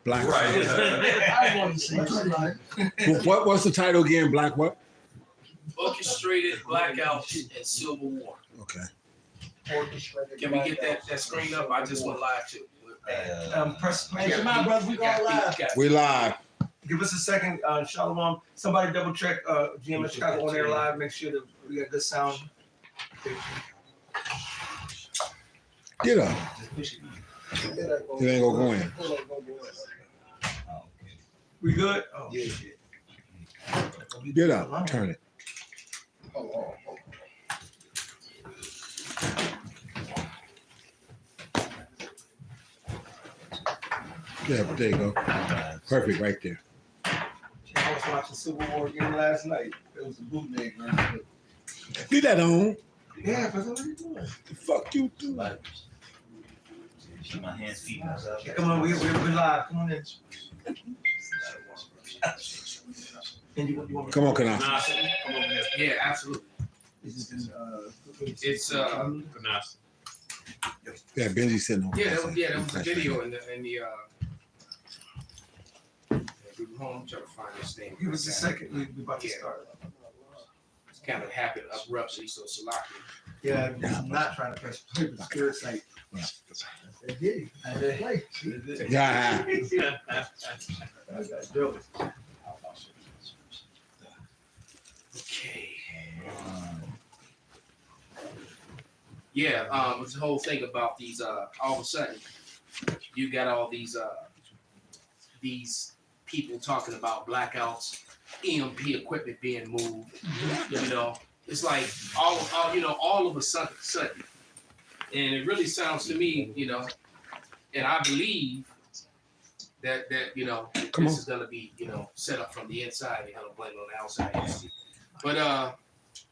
Black. Right. I want to see it. What's the title again? Black what? Orchestrated blackouts and civil war. Okay. Orchestrated Can we get blackouts. that screen up? I just went live too. Press come on, brother. We going live. We live. Give us a second, Shalom. Somebody double check GMS Chicago on air live. Make sure that we got good sound. Get up. It ain't gonna go in. We good? Oh, Yeah. Get up. Turn it. Yeah, there you go. Perfect right there. I was watching Civil War again last night. It was a bootleg, man. Leave that on. Yeah, but what are you doing? The fuck you do? My hands, feet, myself. Come on, we're live. Come on in. And you want Come on, Kana. Yeah, absolutely. It's It's Yeah, Benji sitting over yeah, there. that was a video in the I'm trying to find this thing. Give us a second. We about to Yeah. start. It's kind of happened abruptly, so Salaki. Yeah, I'm not trying to press play, but Spirit like, I did. I did play. Yeah. I got jealous. Okay. Yeah, it's the whole thing about these. All of a sudden, you got all these people talking about blackouts, EMP equipment being moved. You know, it's like all of a sudden, and it really sounds to me, and I believe that this is gonna be set up from the inside. They're gonna blame it on the outside. But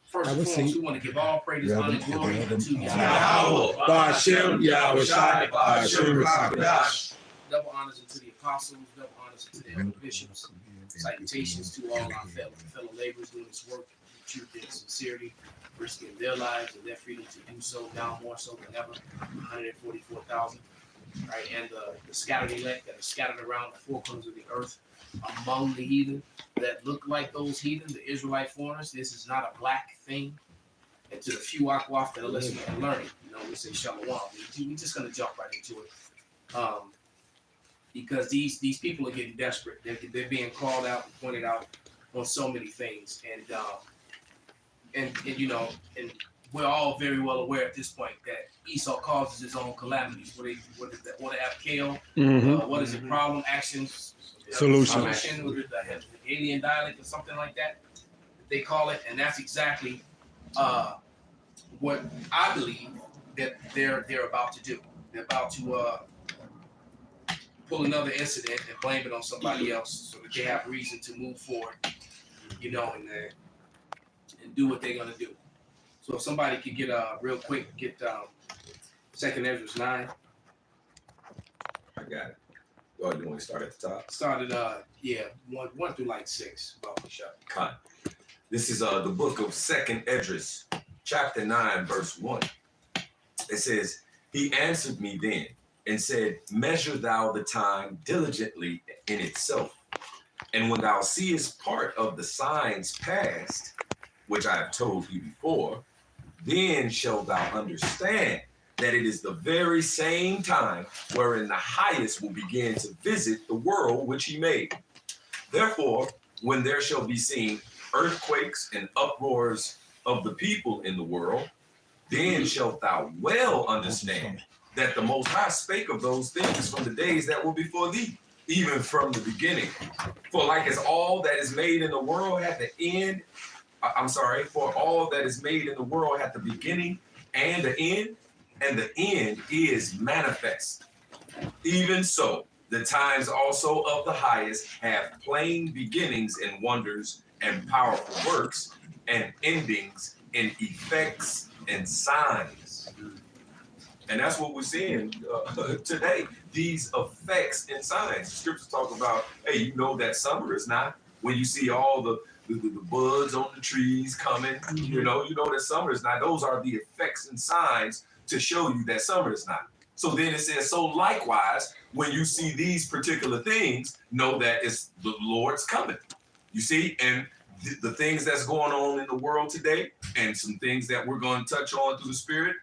first and foremost, we want to give all praise, honor, and glory to Yahweh. Bashem, Yahweh Shai, Bashem. Double honors to the apostles, double honors to the bishops. Salutations to all our fellow laborers doing this work with truth and sincerity, risking their lives and their freedom to do so now more so than ever. 144,000, right? And the scattered elect that are scattered around the four corners of the earth among the heathen that look like those heathen, the Israelite foreigners. This is not a black thing. And to the few akwaf that are listening and learning, we say shalom. We're just gonna jump right into it. Because these people are getting desperate. They're being called out and pointed out on so many things, and we're all very well aware at this point that Esau causes his own calamities. What is that? What have kale? What is the problem? Actions. Solution. With the alien dialect or something like that. They call it, and that's exactly what I believe that they're about to do. They're about to pull another incident and blame it on somebody else so that they have reason to move forward, and do what they're gonna do. So if somebody could get real quick, get 2nd Ezra 9. I got it. Oh, you want to start at the top? Started one through like 6. About to shut. Con. This is the book of 2nd Esdras, chapter 9, verse 1. It says, "He answered me then and said, Measure thou the time diligently in itself. And when thou seest part of the signs past, which I have told you before, then shalt thou understand that it is the very same time wherein the highest will begin to visit the world which he made. Therefore, when there shall be seen earthquakes and uproars of the people in the world, then shalt thou well understand that the Most High spake of those things from the days that were before thee, even from the beginning. For like as all that is made in the world had the end, for all that is made in the world had the beginning and the end is manifest. Even so, the times also of the highest have plain beginnings in wonders and powerful works, and endings in effects and signs." And that's what we're seeing today, these effects and signs. The scriptures talk about, hey, that summer is not, when you see all the buds on the trees coming, you know that summer is not. Those are the effects and signs to show you that summer is not. So then it says, so likewise, when you see these particular things, know that it's the Lord's coming. You see, and the things that's going on in the world today, and some things that we're going to touch on through the Spirit,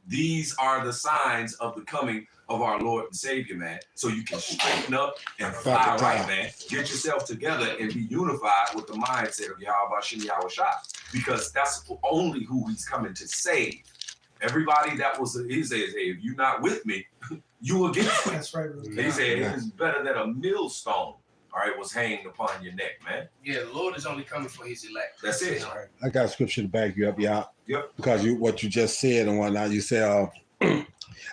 these are the signs of the coming of our Lord and Savior, man. So you can straighten up and fly right, man. Get yourself together and be unified with the mindset of Yahweh Shem Yahweh Shah, because that's only who he's coming to save. Everybody that was, he says, hey, if you're not with me, you against me. That's right. He said it's better that a millstone, all right, was hanging upon your neck, man. Yeah, the Lord is only coming for his elect. That's it. I got a scripture to back you up, yeah. Yep. Because what you just said and whatnot, you said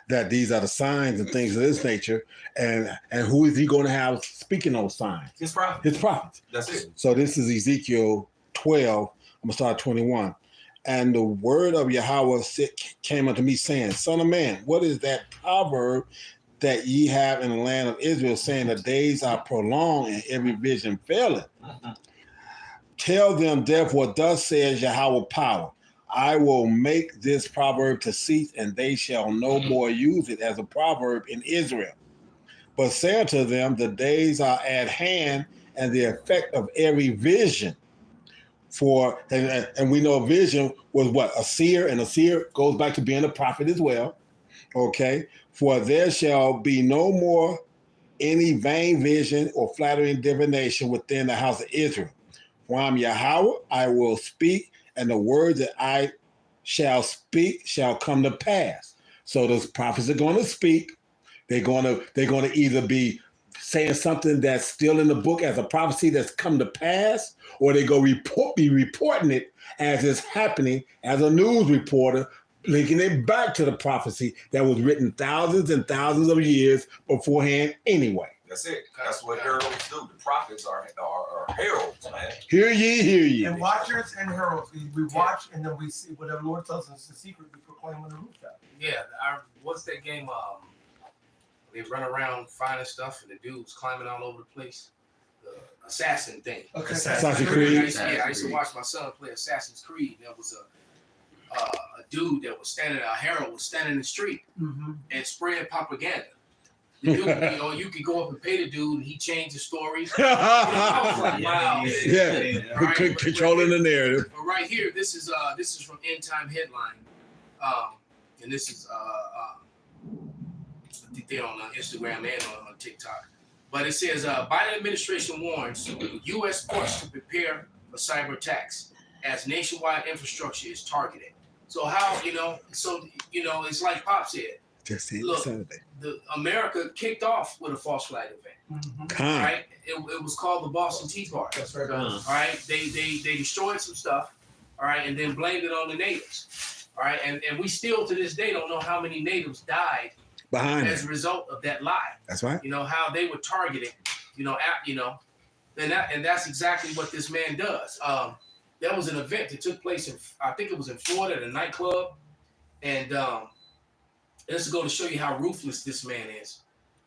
that these are the signs and things of this nature, and who is he going to have speaking those signs? His prophet. His prophets. That's it. So this is Ezekiel 12. I'm gonna start 21. And the word of Yahweh came unto me, saying, Son of man, what is that proverb that ye have in the land of Israel, saying the days are prolonged and every vision faileth? Tell them, therefore, thus says Yahweh power, I will make this proverb to cease, and they shall no more use it as a proverb in Israel. But say unto them, the days are at hand, and the effect of every vision. And we know vision was what? A seer, and a seer goes back to being a prophet as well. Okay? For there shall be no more any vain vision or flattering divination within the house of Israel. For I'm Yahweh, I will speak, and the word that I shall speak shall come to pass. So those prophets are going to speak. They're going to either be saying something that's still in the book as a prophecy that's come to pass, or they go be reporting it as it's happening as a news reporter, linking it back to the prophecy that was written thousands and thousands of years beforehand anyway. That's it. That's what heralds do. The prophets are heralds, man. Hear ye, hear ye. And watchers and heralds. We watch and then we see whatever the Lord tells us the secret, we proclaim on the rooftop. Yeah, what's that game? They run around finding stuff, and the dude's climbing all over the place. The assassin thing. Okay. Assassin's Creed. I used to watch my son play Assassin's Creed. There was a dude that was standing, a herald was standing in the street and spread propaganda. The dude, you could go up and pay the dude, and he changed the stories. I was like, wow. Yeah. Right, Controlling the narrative. But right here, this is from End Time Headline, and this is I think they're on Instagram and on TikTok. But it says Biden administration warns U.S. courts to prepare for cyber attacks as nationwide infrastructure is targeted. So how it's like Pop said. Just look, Saturday. The America kicked off with a false flag event. Right? It was called the Boston Tea Party. That's right. All right. They destroyed some stuff. All right, and then blamed it on the natives. All right, and we still to this day don't know how many natives died as a result of that lie. That's right. How they were targeted. And that's exactly what this man does. There was an event that took place I think it was in Florida at a nightclub, and this is going to show you how ruthless this man is.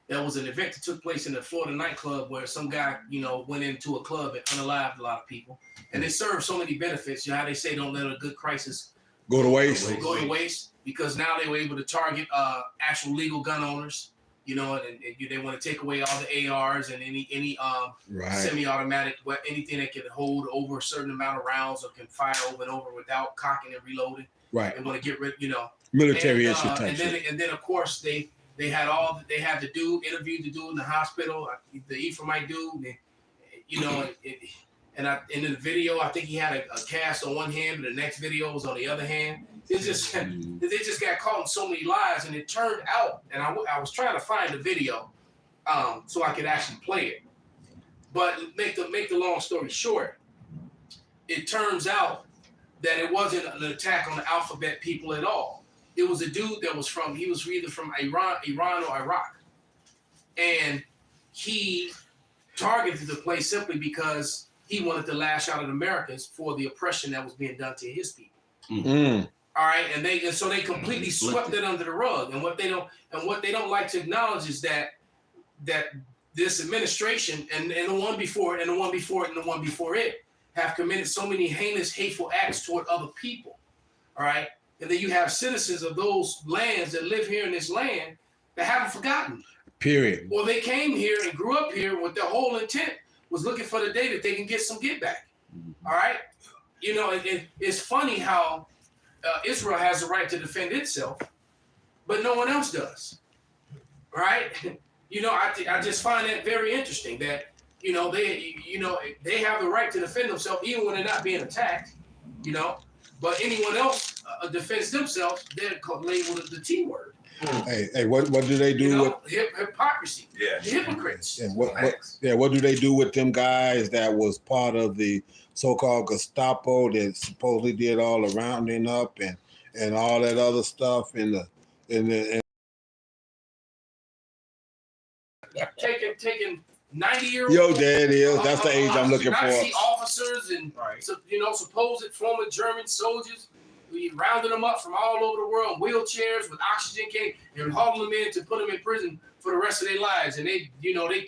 There was an event that took place in the Florida nightclub where some guy, went into a club and unalived a lot of people. And they served so many benefits. How they say don't let a good crisis go to waste. Go to waste, because now they were able to target actual legal gun owners, and they want to take away all the ARs and any semi-automatic, anything that can hold over a certain amount of rounds or can fire over and over without cocking and reloading. Right. They want to get rid, military issue type and then of course they had the dude interviewed the dude in the hospital, the Ephraimite dude, and in the video I think he had a cast on one hand, but the next video was on the other hand. They just got caught in so many lies, and it turned out, and I was trying to find the video so I could actually play it, but make the long story short, it turns out that it wasn't an attack on the alphabet people at all. It was a dude that was either from Iran or Iraq. And he targeted the place simply because he wanted to lash out at Americans for the oppression that was being done to his people. Mm-hmm. All right. And so they completely swept it under the rug. And what they don't like to acknowledge is that this administration and the one before it and the one before it and the one before it have committed so many heinous, hateful acts toward other people. All right. And then you have citizens of those lands that live here in this land that haven't forgotten. Period. Well, they came here and grew up here with their whole intent was looking for the day that they can get some get back. All right? You know, it's funny how Israel has the right to defend itself, but no one else does. Right? You know, I just find that very interesting that, you know, they have the right to defend themselves even when they're not being attacked, you know, but anyone else defends themselves, they're labeled the T word. Hey, what do they do You know, with hypocrisy. Yeah. The hypocrites. and what do they do with them guys that was part of the so-called Gestapo that supposedly did all the rounding up and all that other stuff and Taking 90-year-old. yo, there it is. That's the age I'm looking for. Nazi officers and supposed former German soldiers. We rounded them up from all over the world in wheelchairs with oxygen cake and hauling them in to put them in prison for the rest of their lives. And they already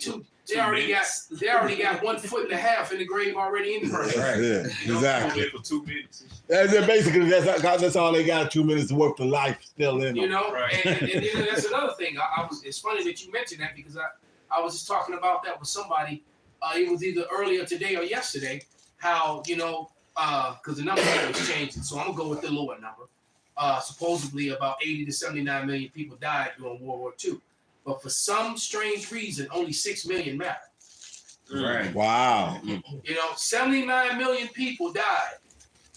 got 1.5 foot in the grave already in the grave. Right. Yeah, exactly. For 2 minutes. Basically, that's all they got. 2 minutes worth of life still in them. You know, Right. and that's another thing. It's funny that you mentioned that because I was just talking about that with somebody. It was either earlier today or yesterday. How because the number was changing, so I'm gonna go with the lower number. Supposedly about 80 to 79 million people died during World War II, but for some strange reason, only 6 million matter. Right. Wow. 79 million people died.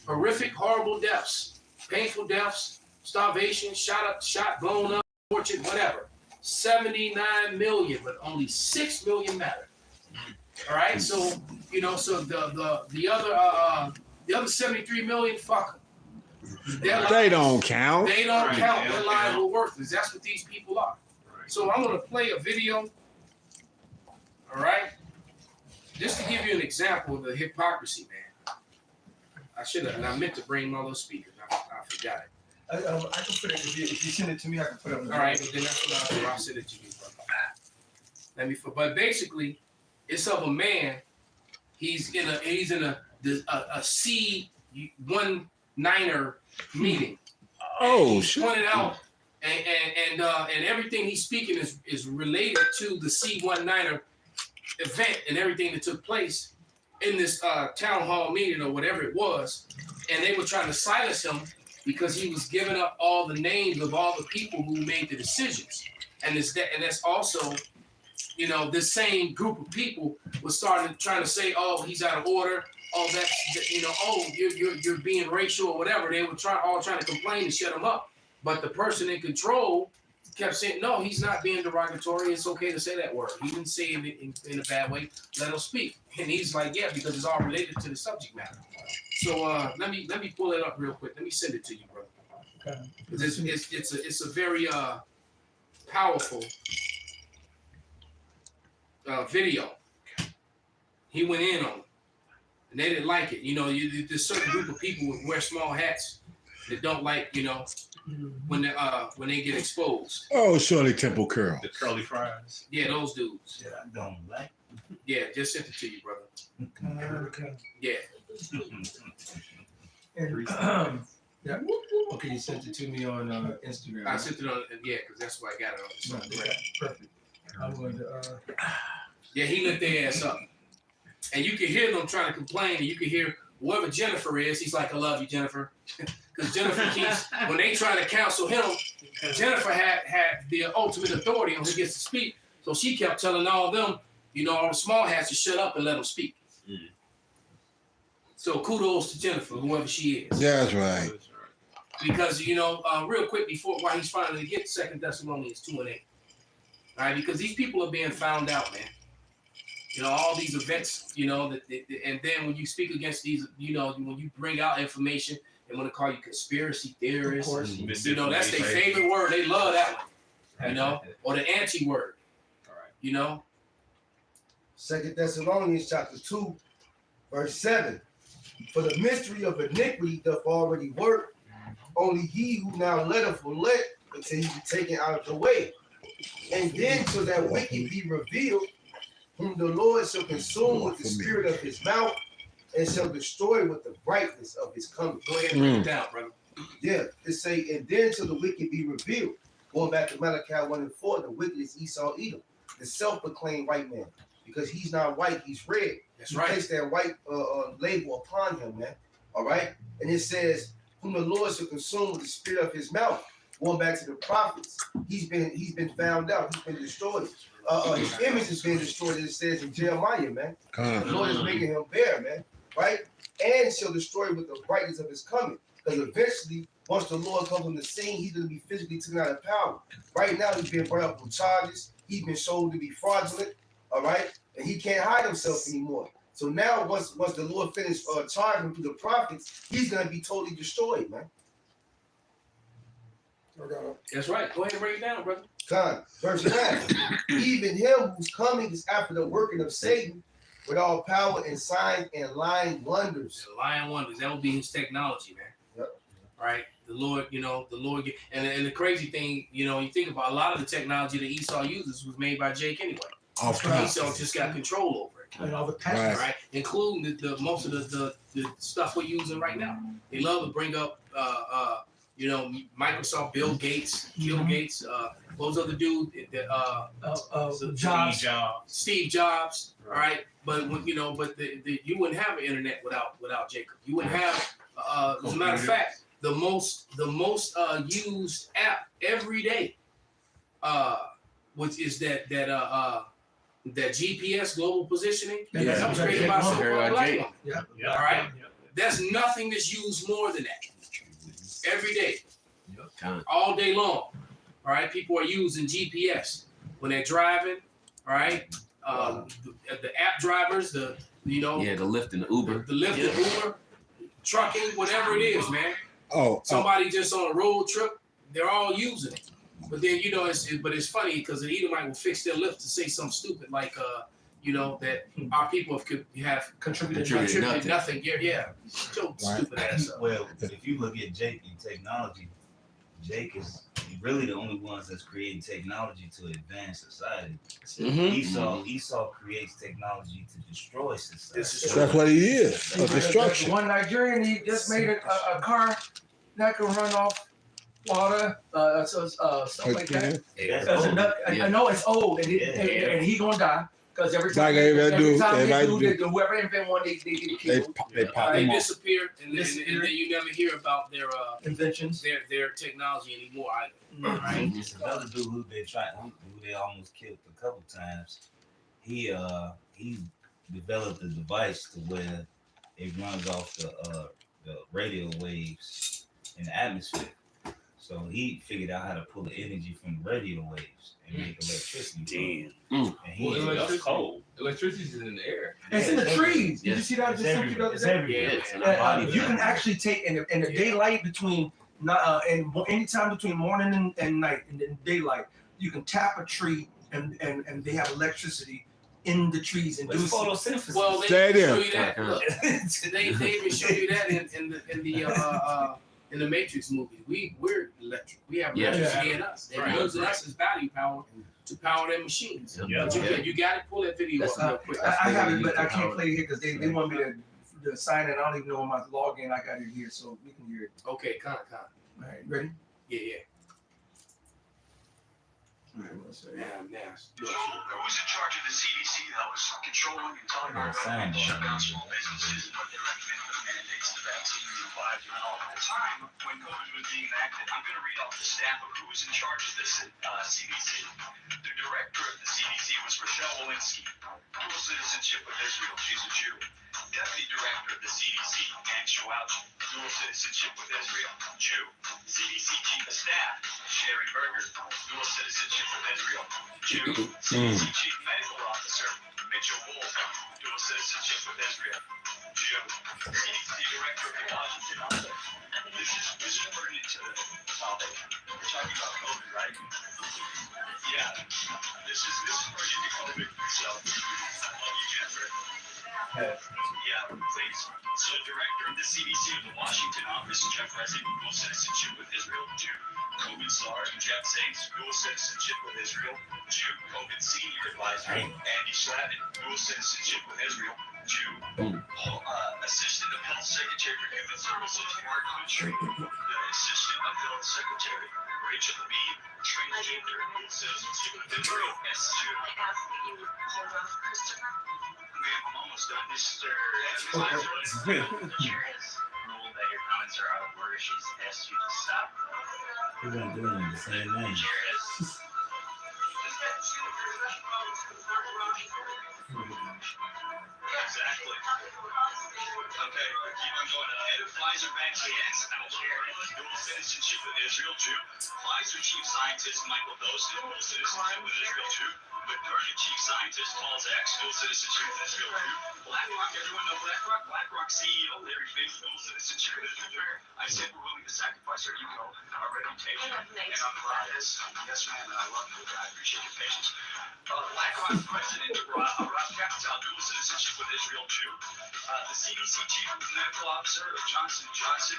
Horrific, horrible deaths, painful deaths, starvation, shot, blown up, tortured, whatever. 79 million, but only 6 million matter. All right, so so the other 73 million, fuck them. They don't count. They don't Right, count. they Their don't lives count. were worthless. That's what these people are. Right. So I'm gonna play a video. All right, just to give you an example of the hypocrisy, man. I should have, and I meant to bring my little speakers. I forgot it. I can put it if you send it to me. I can put it on the. All right, but then that's what I'll do. I'll send it to you, brother. But basically, it's of a man. He's in a C19er meeting. Oh, He's shit. pointed out, and everything he's speaking is related to the C19er event and everything that took place in this town hall meeting or whatever it was. And they were trying to silence him because he was giving up all the names of all the people who made the decisions. And that's also, this same group of people was trying to say, oh, he's out of order. Oh, you're being racial or whatever. They were all trying to complain and shut him up. But the person in control kept saying, no, he's not being derogatory. It's okay to say that word. He didn't say it in a bad way. Let him speak. And he's like, yeah, because it's all related to the subject matter. So let me pull it up real quick. Let me send it to you, brother. Okay. It's a very powerful video. He went in on it, and they didn't like it. There's certain group of people who wear small hats that don't like, when they get exposed. Oh, Shirley Temple Curl. The curly fries. Yeah, those dudes. Yeah, I don't like. Yeah, just sent it to you, brother. Okay. Yeah. And, yeah. Okay, you sent it to me on Instagram. I sent it on, because that's why I got it on. No, okay, perfect. I'm going to. Yeah, he lit their ass up. And you can hear them trying to complain, and you can hear whoever Jennifer is, he's like, I love you, Jennifer. Because Jennifer keeps, when they try to counsel him, Jennifer had the ultimate authority on who gets to speak. So she kept telling all them, all the small hats to shut up and let them speak. Mm. So kudos to Jennifer, whoever she is. That's right. Because, real quick while he's finally get 2 Thessalonians 2:8. All right, because these people are being found out, man. All these events, and then when you speak against these, when you bring out information, they want to call you conspiracy theorists. Of course. That's their favorite word. They love that one, or the anti-word. All right. 2 Thessalonians chapter 2, verse 7. For the mystery of iniquity doth already work. Only he who now letteth will let until he be taken out of the way. And then till that wicked be revealed, whom the Lord shall consume with the spirit of his mouth and shall destroy with the brightness of his coming. Go ahead and break it down, brother. Yeah, it say, and then till the wicked be revealed, Going back to Malachi 1:4, the wicked is Esau Edom, the self-proclaimed white man. Because he's not white, he's red. That's He right. placed that white label upon him, man. All right? And it says, whom the Lord shall consume with the spirit of his mouth. Going back to the prophets, he's been found out, he's been destroyed. His image has been destroyed, as it says in Jeremiah, man. The Lord is making him bare, man, right? And shall destroy with the brightness of his coming. Because eventually, once the Lord comes on the scene, he's going to be physically taken out of power. Right now, he's being brought up with charges. He's been shown to be fraudulent, all right? And he can't hide himself anymore. So now, once the Lord finished charging him through the prophets, he's going to be totally destroyed, man. That's right. Go ahead and break it down, brother. Verse 9. Even him whose coming is after the working of Satan with all power and signs and lying wonders. The lying wonders. That will be his technology, man. Yep. Right? The Lord, and the crazy thing, you think about a lot of the technology that Esau uses was made by Jake anyway. Esau just got control over it. And all the patents. Right? Including the most of the stuff we're using right now. They love to bring up Microsoft, Bill Gates, those other dudes, Steve Jobs, all right. But you wouldn't have an internet without Jacob. You wouldn't have. As a matter of fact, the most used app every day, which is that GPS global positioning. Yeah. That was created by some black woman. Yeah. All right. There's nothing that's used more than that. Every day, all day long. All right, people are using GPS when they're driving. All right, the app drivers, the Lyft and the Uber, Uber, trucking, whatever it is, man. Somebody just on a road trip, they're all using it. But then it's funny because the Edomite will fix their Lyft to say something stupid like that our people have contributed nothing. Yeah. Still stupid ass up. Well, if you look at Jake and technology, Jake is really the only ones that's creating technology to advance society. Esau creates technology to destroy society. That's what he is, a destruction. One Nigerian, he just made a car that can run off water, stuff like that. I know it's old, and he gonna die. Because every time whoever invent one, they get killed. They disappear, and then you never hear about their inventions, their technology anymore either. Right? There's another dude who they almost killed a couple times. He developed a device to where it runs off the radio waves in the atmosphere. So he figured out how to pull the energy from the radio waves and make electricity. And that's cold. Electricity's in the air. It's in the trees. Did you see that? It's everywhere. You can actually take in the daylight between anytime between morning and night and then daylight, you can tap a tree and they have electricity in the trees and do photosynthesis. Well, they show you that. Look, they even show you that in the Matrix movie. We're electric. We have electricity in us. They're using us as battery power to power their machines. Yeah. But you got to pull that video up real quick. I have it, but I can't play it here because they want me to sign it. I don't even know my login. I got it here, so we can hear it. Okay, con. All right, ready? Yeah. All right, let's see. Who's in charge of the CDC that was controlling and telling our government to shut down small businesses and what they recommended the mandates, the vaccine, the Pfizer, and all at the time when COVID was being enacted? I'm going to read off the staff of who's in charge of this CDC. The director of the CDC was Rochelle Walensky, dual citizenship of Israel. She's a Jew. Deputy director of the CDC, Ann Schwalch, dual citizenship with Israel, Jew. CDC chief of staff, Sherry Berger, dual citizenship with Israel, Jew. CDC chief medical officer, Mitchell Wolf, dual citizenship with Israel, Jew. CDC director of the Washington office. This is pertinent to the topic. We're talking about COVID, right? Yeah. This is pertinent to COVID. So I love you, Jeffrey. Yeah, please. So, director of the CDC of the Washington office, Jeff Resnick, dual citizenship with Israel, Jew. COVID SAR, Jeff Saints, dual citizenship with Israel, Jew. COVID senior advisor, Andy Slavin, dual citizenship with Israel, Jew. Assistant of Health Secretary for Human Services, Mark Kutry, the Assistant of Health Secretary, Rachel B. Transgender citizenship within the SU. Ma'am, I'm almost done. Mr. The chair has ruled that your comments are out of order. She's asked you to stop. We're gonna do it in the same The name. chair has. Exactly. Okay, keep on going. Head of Pfizer vaccines, dual citizenship with Israel, Jew. Pfizer chief scientist Michael Dawson, dual citizenship with Israel, Jew. Moderna chief scientist Paul Zaks, dual citizenship with Israel, Jew. BlackRock, everyone know BlackRock? BlackRock CEO Larry Fink, dual citizenship with Israel, Jew. I said we're willing to sacrifice our ego, our reputation, and our pride. Yes, ma'am, and I love you. I appreciate your patience. BlackRock president Rob Capital, dual citizenship with Israel, Jew. The CDC chief medical officer Johnson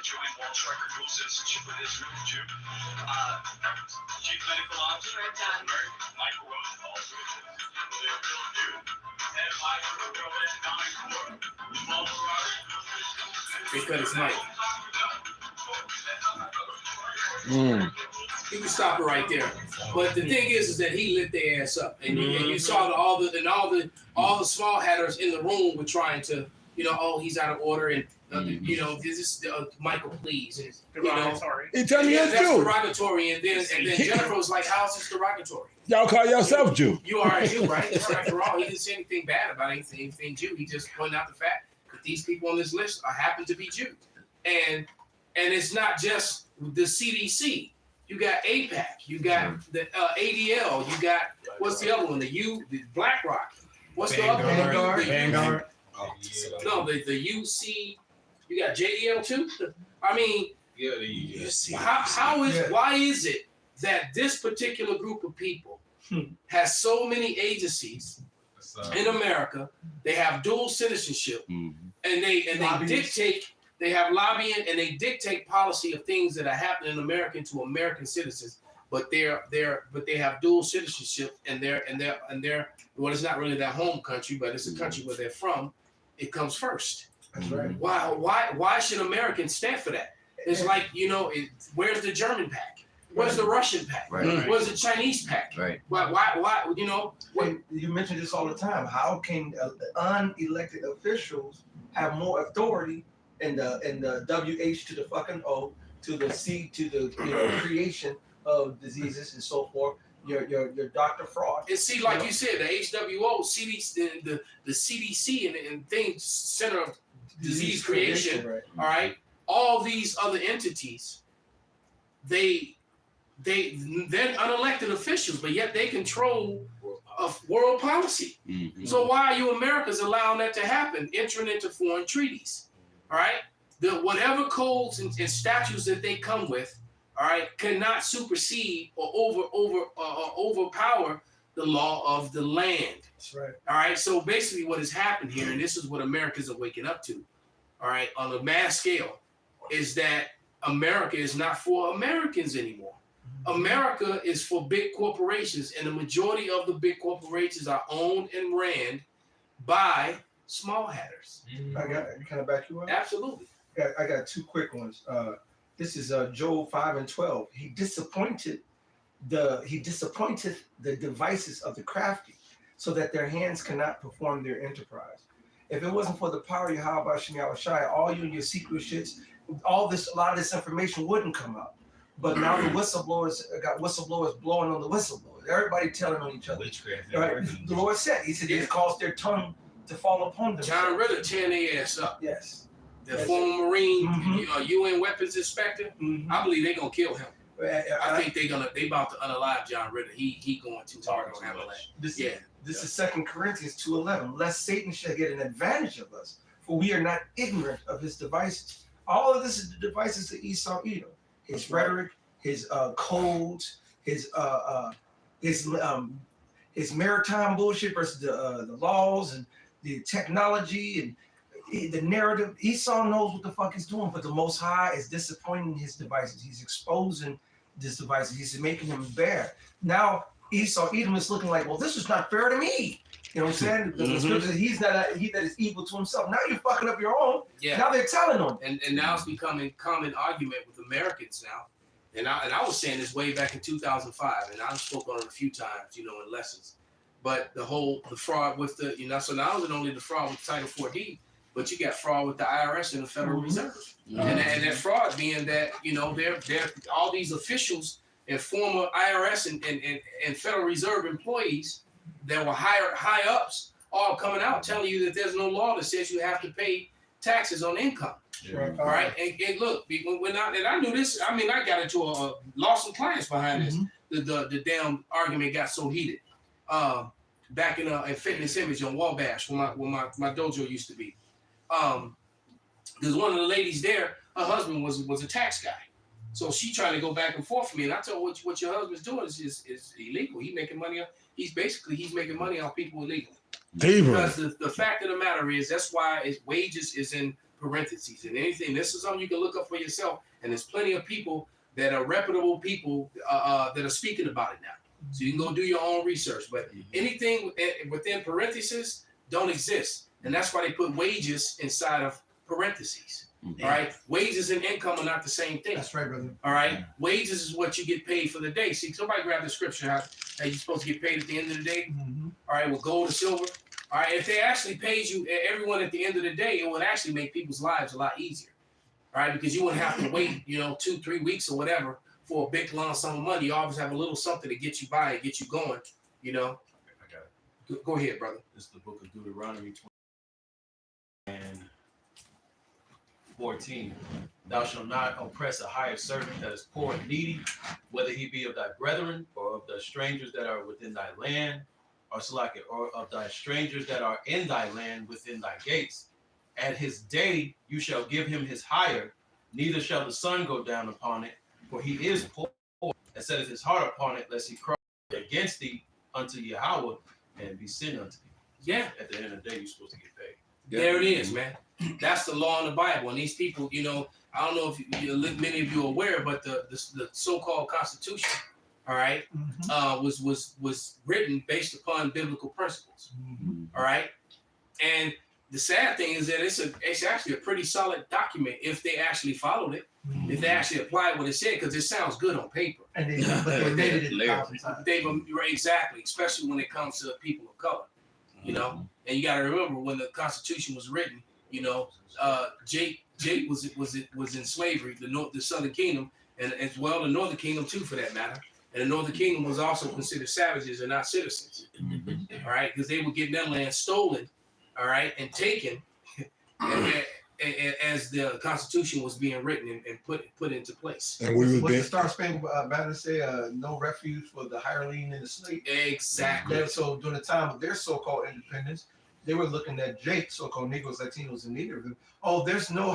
joined Walt Stryker, dual citizenship with Israel, Jew. Chief medical officer Mike Rosenthal, with Israel, Jew. Head of World Economic Forum, Paul Because it's Mike. You can stop it right there. But the thing is that he lit their ass up, and you saw all the small hatters in the room were trying to, oh, he's out of order, and this is Michael, please, and Derogatory. He tell me that's it's Jew. derogatory, and then Jennifer was like, "How's this derogatory? Y'all call yourself Jew. You are a Jew, right? That's right. After all, he didn't say anything bad about anything Jew. He just pointed out the fact that these people on this list happen to be Jews, and it's not just the CDC. You got APAC, you got the ADL, you got what's the other one? The BlackRock. What's the other one? Vanguard. No, the UC. You got JDL too. I mean, why is it that this particular group of people has so many agencies in America? They have dual citizenship, and they dictate. They have lobbying and they dictate policy of things that are happening in America to American citizens, but they have dual citizenship and they're well, it's not really their home country, but it's a country where they're from. It comes first. That's right. Why should Americans stand for that? It's like, where's the German pack? Where's the Russian pack? Right. Where's the Chinese pack? Right. Why You mention this all the time. How can unelected officials have more authority in the WH to the fucking O to the C to the creation of diseases and so forth? Your Dr. Fraud. And see, like you said, the HWO, CDC, the CDC and things, Center of Disease Creation, right. all right? All these other entities, they're unelected officials, but yet they control world policy. Mm-hmm. So why are you Americans allowing that to happen, entering into foreign treaties? All right? Whatever codes and statutes that they come with, all right, cannot supersede or overpower the law of the land. That's right. All right. So basically, what has happened here, and this is what Americans are waking up to, all right, on a mass scale, is that America is not for Americans anymore. America is for big corporations, and the majority of the big corporations are owned and ran by small hatters. Can I back you up? Absolutely. I got two quick ones. This is Job 5:12. He disappointed the devices of the crafty, so that their hands cannot perform their enterprise. If it wasn't for the power of Yahweh Shem Yahushai, all you and your secret shits, a lot of this information wouldn't come out. But now the whistleblowers got whistleblowers blowing on the whistleblowers. Everybody telling on each other. Witchcraft. Right? The Lord said, He said, it caused their tongue to fall upon them. John Ritter tearing their ass up. Yes. The former Marine, Mhm. UN weapons inspector. Mhm. I believe they're gonna kill him. I I think they about to unalive John Ritter. He going too hard on Avalanche. This is 2 Corinthians 2:11. Lest Satan shall get an advantage of us, for we are not ignorant of his devices. All of this is the devices of Esau Edom. His rhetoric, his codes, his maritime bullshit versus the laws and the technology and the narrative. Esau knows what the fuck he's doing, but the Most High is disappointing his devices. He's exposing these devices. He's making him bare. Now Esau Edom is looking like, well, this is not fair to me. You know what I'm saying? The scripture says he that is evil to himself. Now you're fucking up your own. Yeah. Now they're telling on. And now it's becoming common argument with Americans now And I was saying this way back in 2005, and I spoke on it a few times, in lessons. But the fraud with the, so not only the fraud with Title 4D, but you got fraud with the IRS and the Federal Reserve. And that fraud being that, they're all these officials and former IRS and Federal Reserve employees that were high ups all coming out telling you that there's no law that says you have to pay taxes on income. Sure. All right. And look, and I knew this. I mean, I got into lost some clients behind this. The damn argument got so heated. Back in Fitness Image on Wabash, where my dojo used to be. Because one of the ladies there, her husband was a tax guy. So she tried to go back and forth with me, and I told her what your husband's doing is illegal. He's making money. He's making money off people illegally. Because the fact of the matter is, that's why wages is in parentheses and anything. This is something you can look up for yourself, and there's plenty of people that are reputable people that are speaking about it now. So you can go do your own research. But anything within parentheses don't exist, and that's why they put wages inside of parentheses. All right, wages and income are not the same thing. That's right, brother. All right, wages is what you get paid for the day. See, somebody grab the scripture how you're supposed to get paid at the end of the day. All right, with gold or silver. All right, if they actually paid you, everyone at the end of the day, it would actually make people's lives a lot easier. All right, because you wouldn't have to wait, 2-3 weeks or whatever for a big lump sum of money. You always have a little something to get you by and get you going. I got it. Go ahead, brother. This is the book of Deuteronomy 20 and 14. Thou shalt not oppress a hired servant that is poor and needy, whether he be of thy brethren or of the strangers that are within thy land, or of thy strangers that are in thy land within thy gates. At his day you shall give him his hire, neither shall the sun go down upon it, for he is poor, and setteth his heart upon it, lest he cry against thee unto Yahweh and be sin unto thee. Yeah. At the end of the day, you're supposed to get paid. There it is, man. That's the law in the Bible. And these people, I don't know if many of you are aware, but the so-called Constitution, all right, was written based upon biblical principles, all right. And the sad thing is that it's actually a pretty solid document if they actually followed it, if they actually applied what it said, because it sounds good on paper. And they did it 1,000 times. Exactly, especially when it comes to people of color, And you got to remember when the Constitution was written, Jake was in slavery, the Southern Kingdom, and as well the Northern Kingdom too, for that matter. And the Northern Kingdom was also considered savages and not citizens. All right, because they were getting their land stolen, all right, and taken as the Constitution was being written and put into place. And we What the Star Spangled Banner say, no refuge for the hireling and the slave. Exactly. So during the time of their so-called independence, they were looking at Jake, so-called Negroes, Latinos, and neither of them. Oh, there's no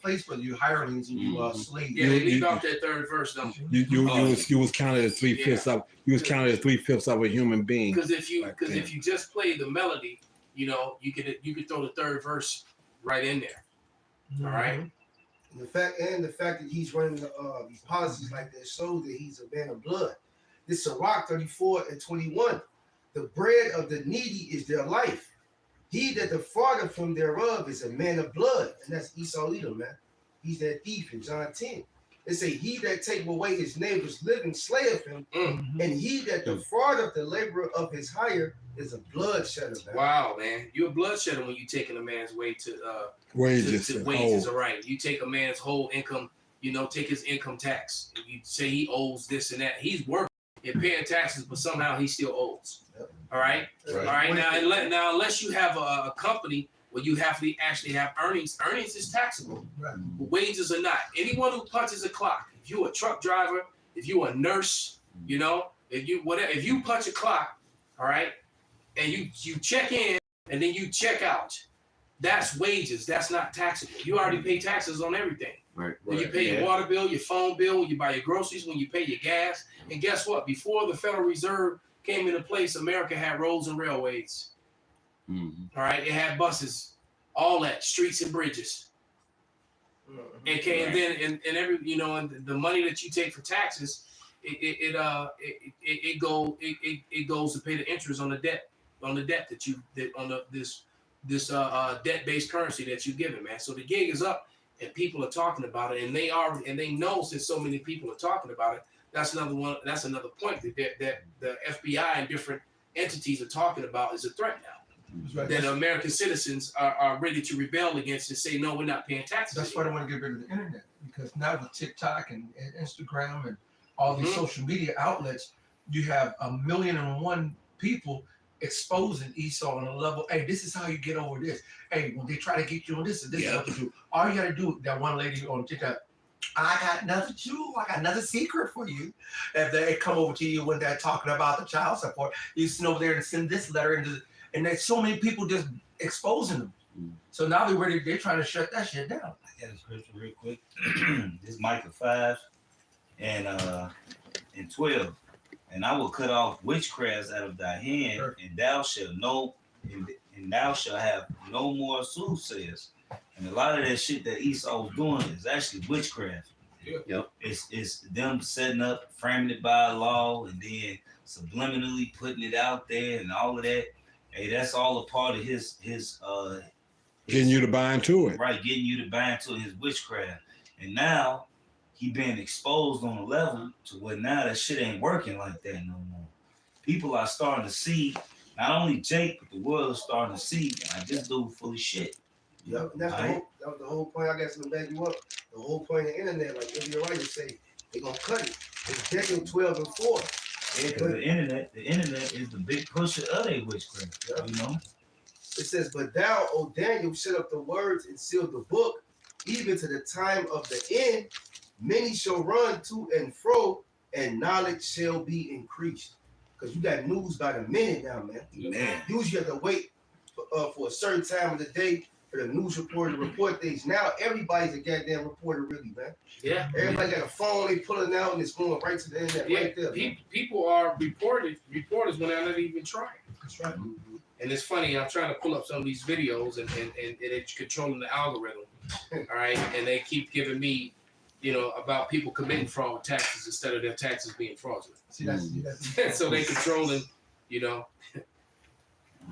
place for you hirelings and you slaves. Yeah, they leave out that third verse, don't you? You was counted as 3/5 of counted as 3/5 of a human being. Because if you just play the melody, you could throw the third verse right in there. All right. And the fact that he's running these policies like that shows that he's a man of blood. This is Sirach 34:21. The bread of the needy is their life. He that defraudeth from thereof is a man of blood. And that's Esau Edom, man. He's that thief in John 10. They say, he that taketh away his neighbor's living slayeth him. And he that defraudeth the laborer of his hire is a bloodshedder, man. Wow, man. You're a bloodshedder when you're taking a man's wages. Wages, all right. You take a man's whole income, take his income tax. If you say he owes this and that, he's working and paying taxes, but somehow he still owes. All right. All right. Now, unless you have a company where you have to actually have earnings is taxable. Right. But wages are not. Anyone who punches a clock, if you're a truck driver, if you're a nurse, if you punch a clock, all right, and you check in and then you check out, that's wages. That's not taxable. You already pay taxes on everything. Right. When you pay your water bill, your phone bill, when you buy your groceries, when you pay your gas. And guess what? Before the Federal Reserve came into place, America had roads and railways. All right, it had buses, all that, streets and bridges. And then every and the money that you take for taxes, it goes to pay the interest on the debt this debt-based currency that you're given, man. So the gig is up and people are talking about it, and they know since so many people are talking about it, that's another one. That's another point that the FBI and different entities are talking about is a threat now. Right. That American citizens are ready to rebel against and say, no, we're not paying taxes. That's why they want to get rid of the internet, because now with TikTok and Instagram and all these social media outlets, you have 1,000,001 people exposing Esau on a level. Hey, this is how you get over this. Hey, when they try to get you on this, this is what to do. All you got to do. That one lady on TikTok, I got another jewel. I got another secret for you. If they come over to you when they're talking about the child support, you send over there and send this letter, and there's so many people just exposing them. So now they're trying to shut that shit down. I got a scripture real quick. This is Micah 5 and 12. And I will cut off witchcrafts out of thy hand, and thou shalt know, and thou shalt have no more soothsayers. And a lot of that shit that Esau was doing is actually witchcraft. Yep. It's them setting up, framing it by law, and then subliminally putting it out there and all of that. Hey, that's all a part of his Getting you to buy into it. Right, getting you to buy into his witchcraft. And now he being exposed on a level to where now that shit ain't working like that no more. People are starting to see, not only Jake, but the world is starting to see, like, this dude full of shit. Yeah, and that was the whole point. I guess to back you up. The whole point of the internet, like Ilya Wright say, they're gonna cut it. It's Daniel 12 and 4. Yeah, because the internet is the big pusher of their witchcraft. Yeah. You know? It says, but thou, O Daniel, shut up the words and seal the book, even to the time of the end. Many shall run to and fro, and knowledge shall be increased. Because you got news by the minute now, man. Usually you have to wait for a certain time of the day for the news reporter to report things. Now everybody's a goddamn reporter, really, man. Yeah. Everybody got a phone, they pulling out, and it's going right to the internet, right there. People are reporters when they're not even trying. That's right. And it's funny, I'm trying to pull up some of these videos and it's controlling the algorithm. All right. And they keep giving me, about people committing fraud with taxes instead of their taxes being fraudulent. See, that's So they controlling, I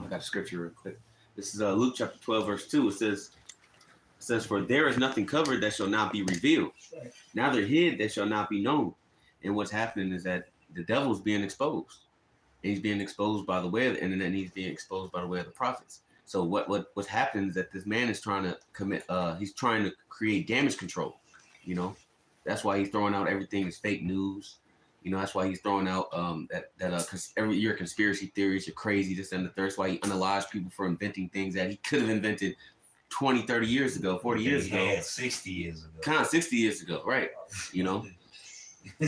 got a scripture real quick. This is Luke chapter 12, verse 2. It says, for there is nothing covered that shall not be revealed. right. Neither hid that shall not be known. And what's happening is that the devil's being exposed. And he's being exposed by the way of the internet, and he's being exposed by the way of the prophets. So what's happening is that this man is trying to he's trying to create damage control. That's why he's throwing out everything is fake news. That's why he's throwing out every year conspiracy theories are crazy, this and the third. That's why he unallows people for inventing things that he could have invented 20, 30 years ago, 40 years ago. 60 years ago. Kind of 60 years ago, right?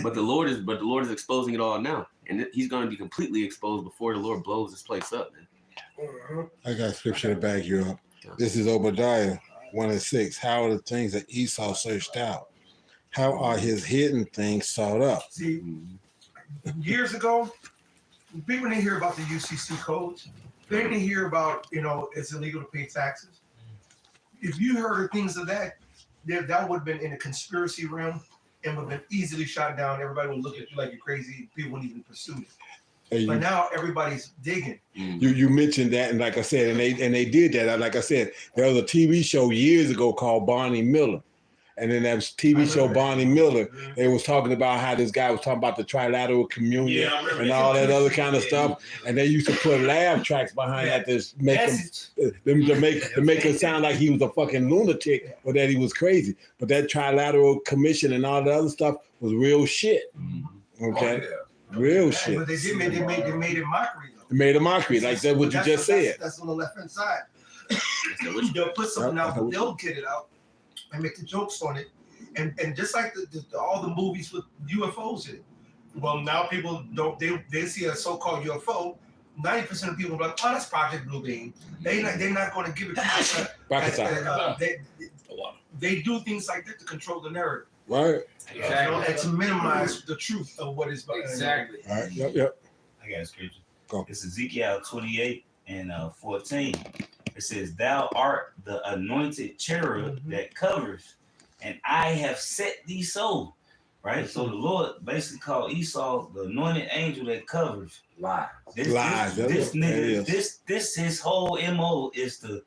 But the Lord is exposing it all now. And he's going to be completely exposed before the Lord blows this place up, man. I got scripture to back you up. This is Obadiah 1 and 6. How are the things that Esau searched out? How are his hidden things sought up? See, years ago, people didn't hear about the UCC codes. They didn't hear about, it's illegal to pay taxes. If you heard of things of that would have been in a conspiracy realm and would have been easily shot down. Everybody would look at you like you're crazy. People wouldn't even pursue it. Hey, but now everybody's digging. You mentioned that, and like I said, and they did that. Like I said, there was a TV show years ago called Barney Miller. And then that TV show Barney Miller, they was talking about how this guy was talking about the trilateral communion and all that other kind of stuff. And they used to put laugh tracks behind that to make it sound like he was a fucking lunatic or that he was crazy. But that trilateral commission and all the other stuff was real shit. Okay, real shit. But they made it mockery. They made a mockery, like that's what you just said. That's on the left hand side. They'll put something out, but they'll get it out and make the jokes on it, and just like all the movies with UFOs in it. Well, now people don't. They see a so-called UFO. 90% of people are like, "Oh, that's Project Blue Beam." They're not going to give it. They do things like that to control the narrative, right? Exactly. And to minimize the truth of what is exactly. All right. Yep. I got a scripture. Go. It's Ezekiel 28 and 14. It says, "Thou art the anointed cherub that covers, and I have set thee so." Right? So the Lord basically called Esau the anointed angel that covers. Lies. This his whole MO is to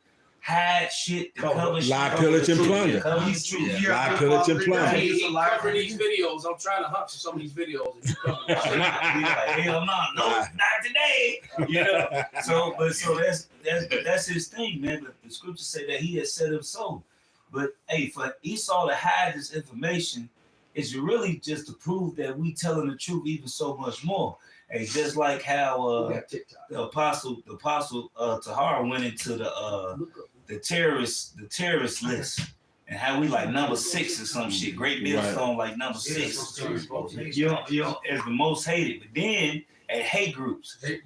hide shit to cover shit. Lie, pillage, and plunder. Cover the truth. Lie, pillage, and plunder. He covering these videos. I'm trying to hunt for some of these videos. And you covering Be like, hell no, not today. You know. So that's his thing, man. But the scriptures say that he has set him so. But hey, for Esau to hide this information is really just to prove that we telling the truth even so much more. Hey, just like how the apostle Tahar went into the terrorist list, and how we like number 6 or some shit. Great Millstone like number 6. You know, as the most hated. But then at hate groups, but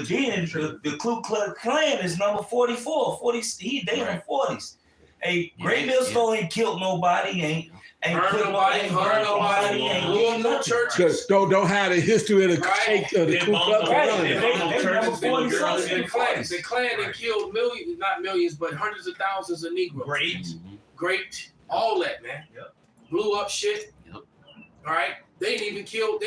then the Ku Klux Klan is number 44. 40. They in 40s. Hey, Great Millstone ain't killed nobody. Ain't put nobody. Ain't blew no churches. Don't have the history of the Ku Klux Klan. The Klan that killed millions, not millions, but hundreds of thousands of Negroes. Great, all that, man. Yep. Blew up shit. Yep. All right. They ain't even killed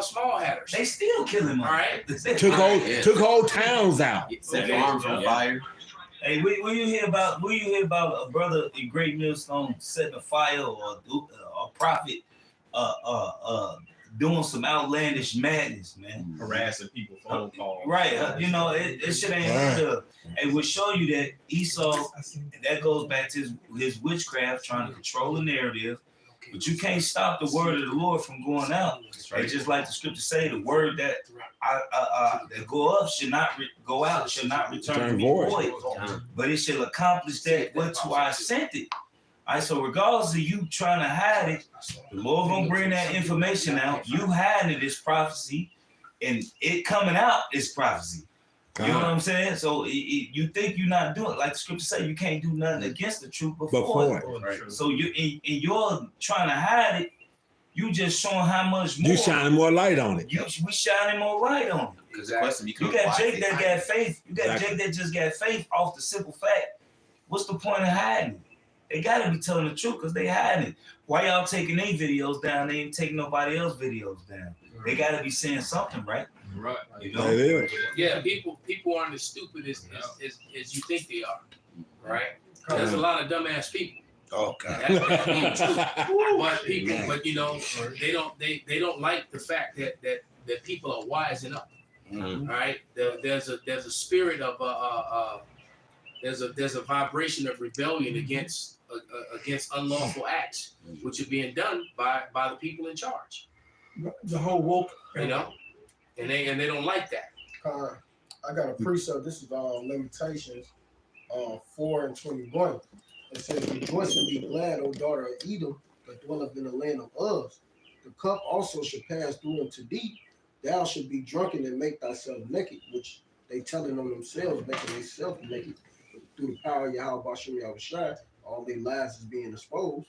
small hatters. They still killing them. All right. Took whole towns out. Set farms on fire. Hey, will you hear about a brother in Great Millstone setting a fire or a prophet doing some outlandish madness, man? Harassing people, phone calls. Right. You know, it shit ain't good. It will show you that Esau, and that goes back to his witchcraft, trying to control the narrative. But you can't stop the word of the Lord from going out. Right. It's just like the scripture say, the word that that go up should not go out, should not return to me void, but it shall accomplish that whereto I sent it. All right, so regardless of you trying to hide it, the Lord gonna bring that information out. You hiding it is prophecy, and it coming out is prophecy. You know what I'm saying? So you think you're not doing, like the scripture say, you can't do nothing against the truth before it. Right. So you in you're trying to hide it, you just showing how much more. You shining more light on it. We shining more light on it. Exactly. You got Jake that got faith. You got Jake that just got faith off the simple fact. What's the point of hiding it? They gotta be telling the truth because they hiding it. Why y'all taking their videos down? They ain't taking nobody else's videos down. They gotta be saying something, right? Right. You know? Yeah, people aren't as stupid as you think they are. Right? There's a lot of dumbass people. Oh God. But you know, they don't like the fact that people are wising up. Mm-hmm. Right? There's a spirit of there's a vibration of rebellion against unlawful acts, which are being done by the people in charge. The whole woke, you know, and they don't like that. I got a precept. This is Lamentations 4:21. It says, "Rejoice and be glad, O daughter of Edom, that dwelleth in the land of Uz. The cup also shall pass through unto thee. Thou shalt be drunken and make thyself naked," which they telling on themselves, making themselves naked through the power of Yahweh Bashem Yahushua. All their lies is being exposed.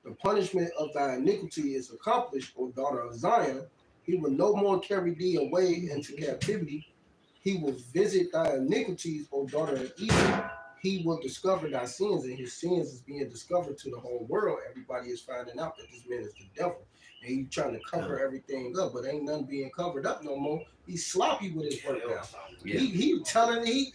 "The punishment of thy iniquity is accomplished, O daughter of Zion. He will no more carry thee away into captivity. He will visit thy iniquities, O daughter of Edom. He will discover thy sins," and his sins is being discovered to the whole world. Everybody is finding out that this man is the devil. And he's trying to cover everything up, but ain't nothing being covered up no more. He's sloppy with his work now. Yeah. He telling he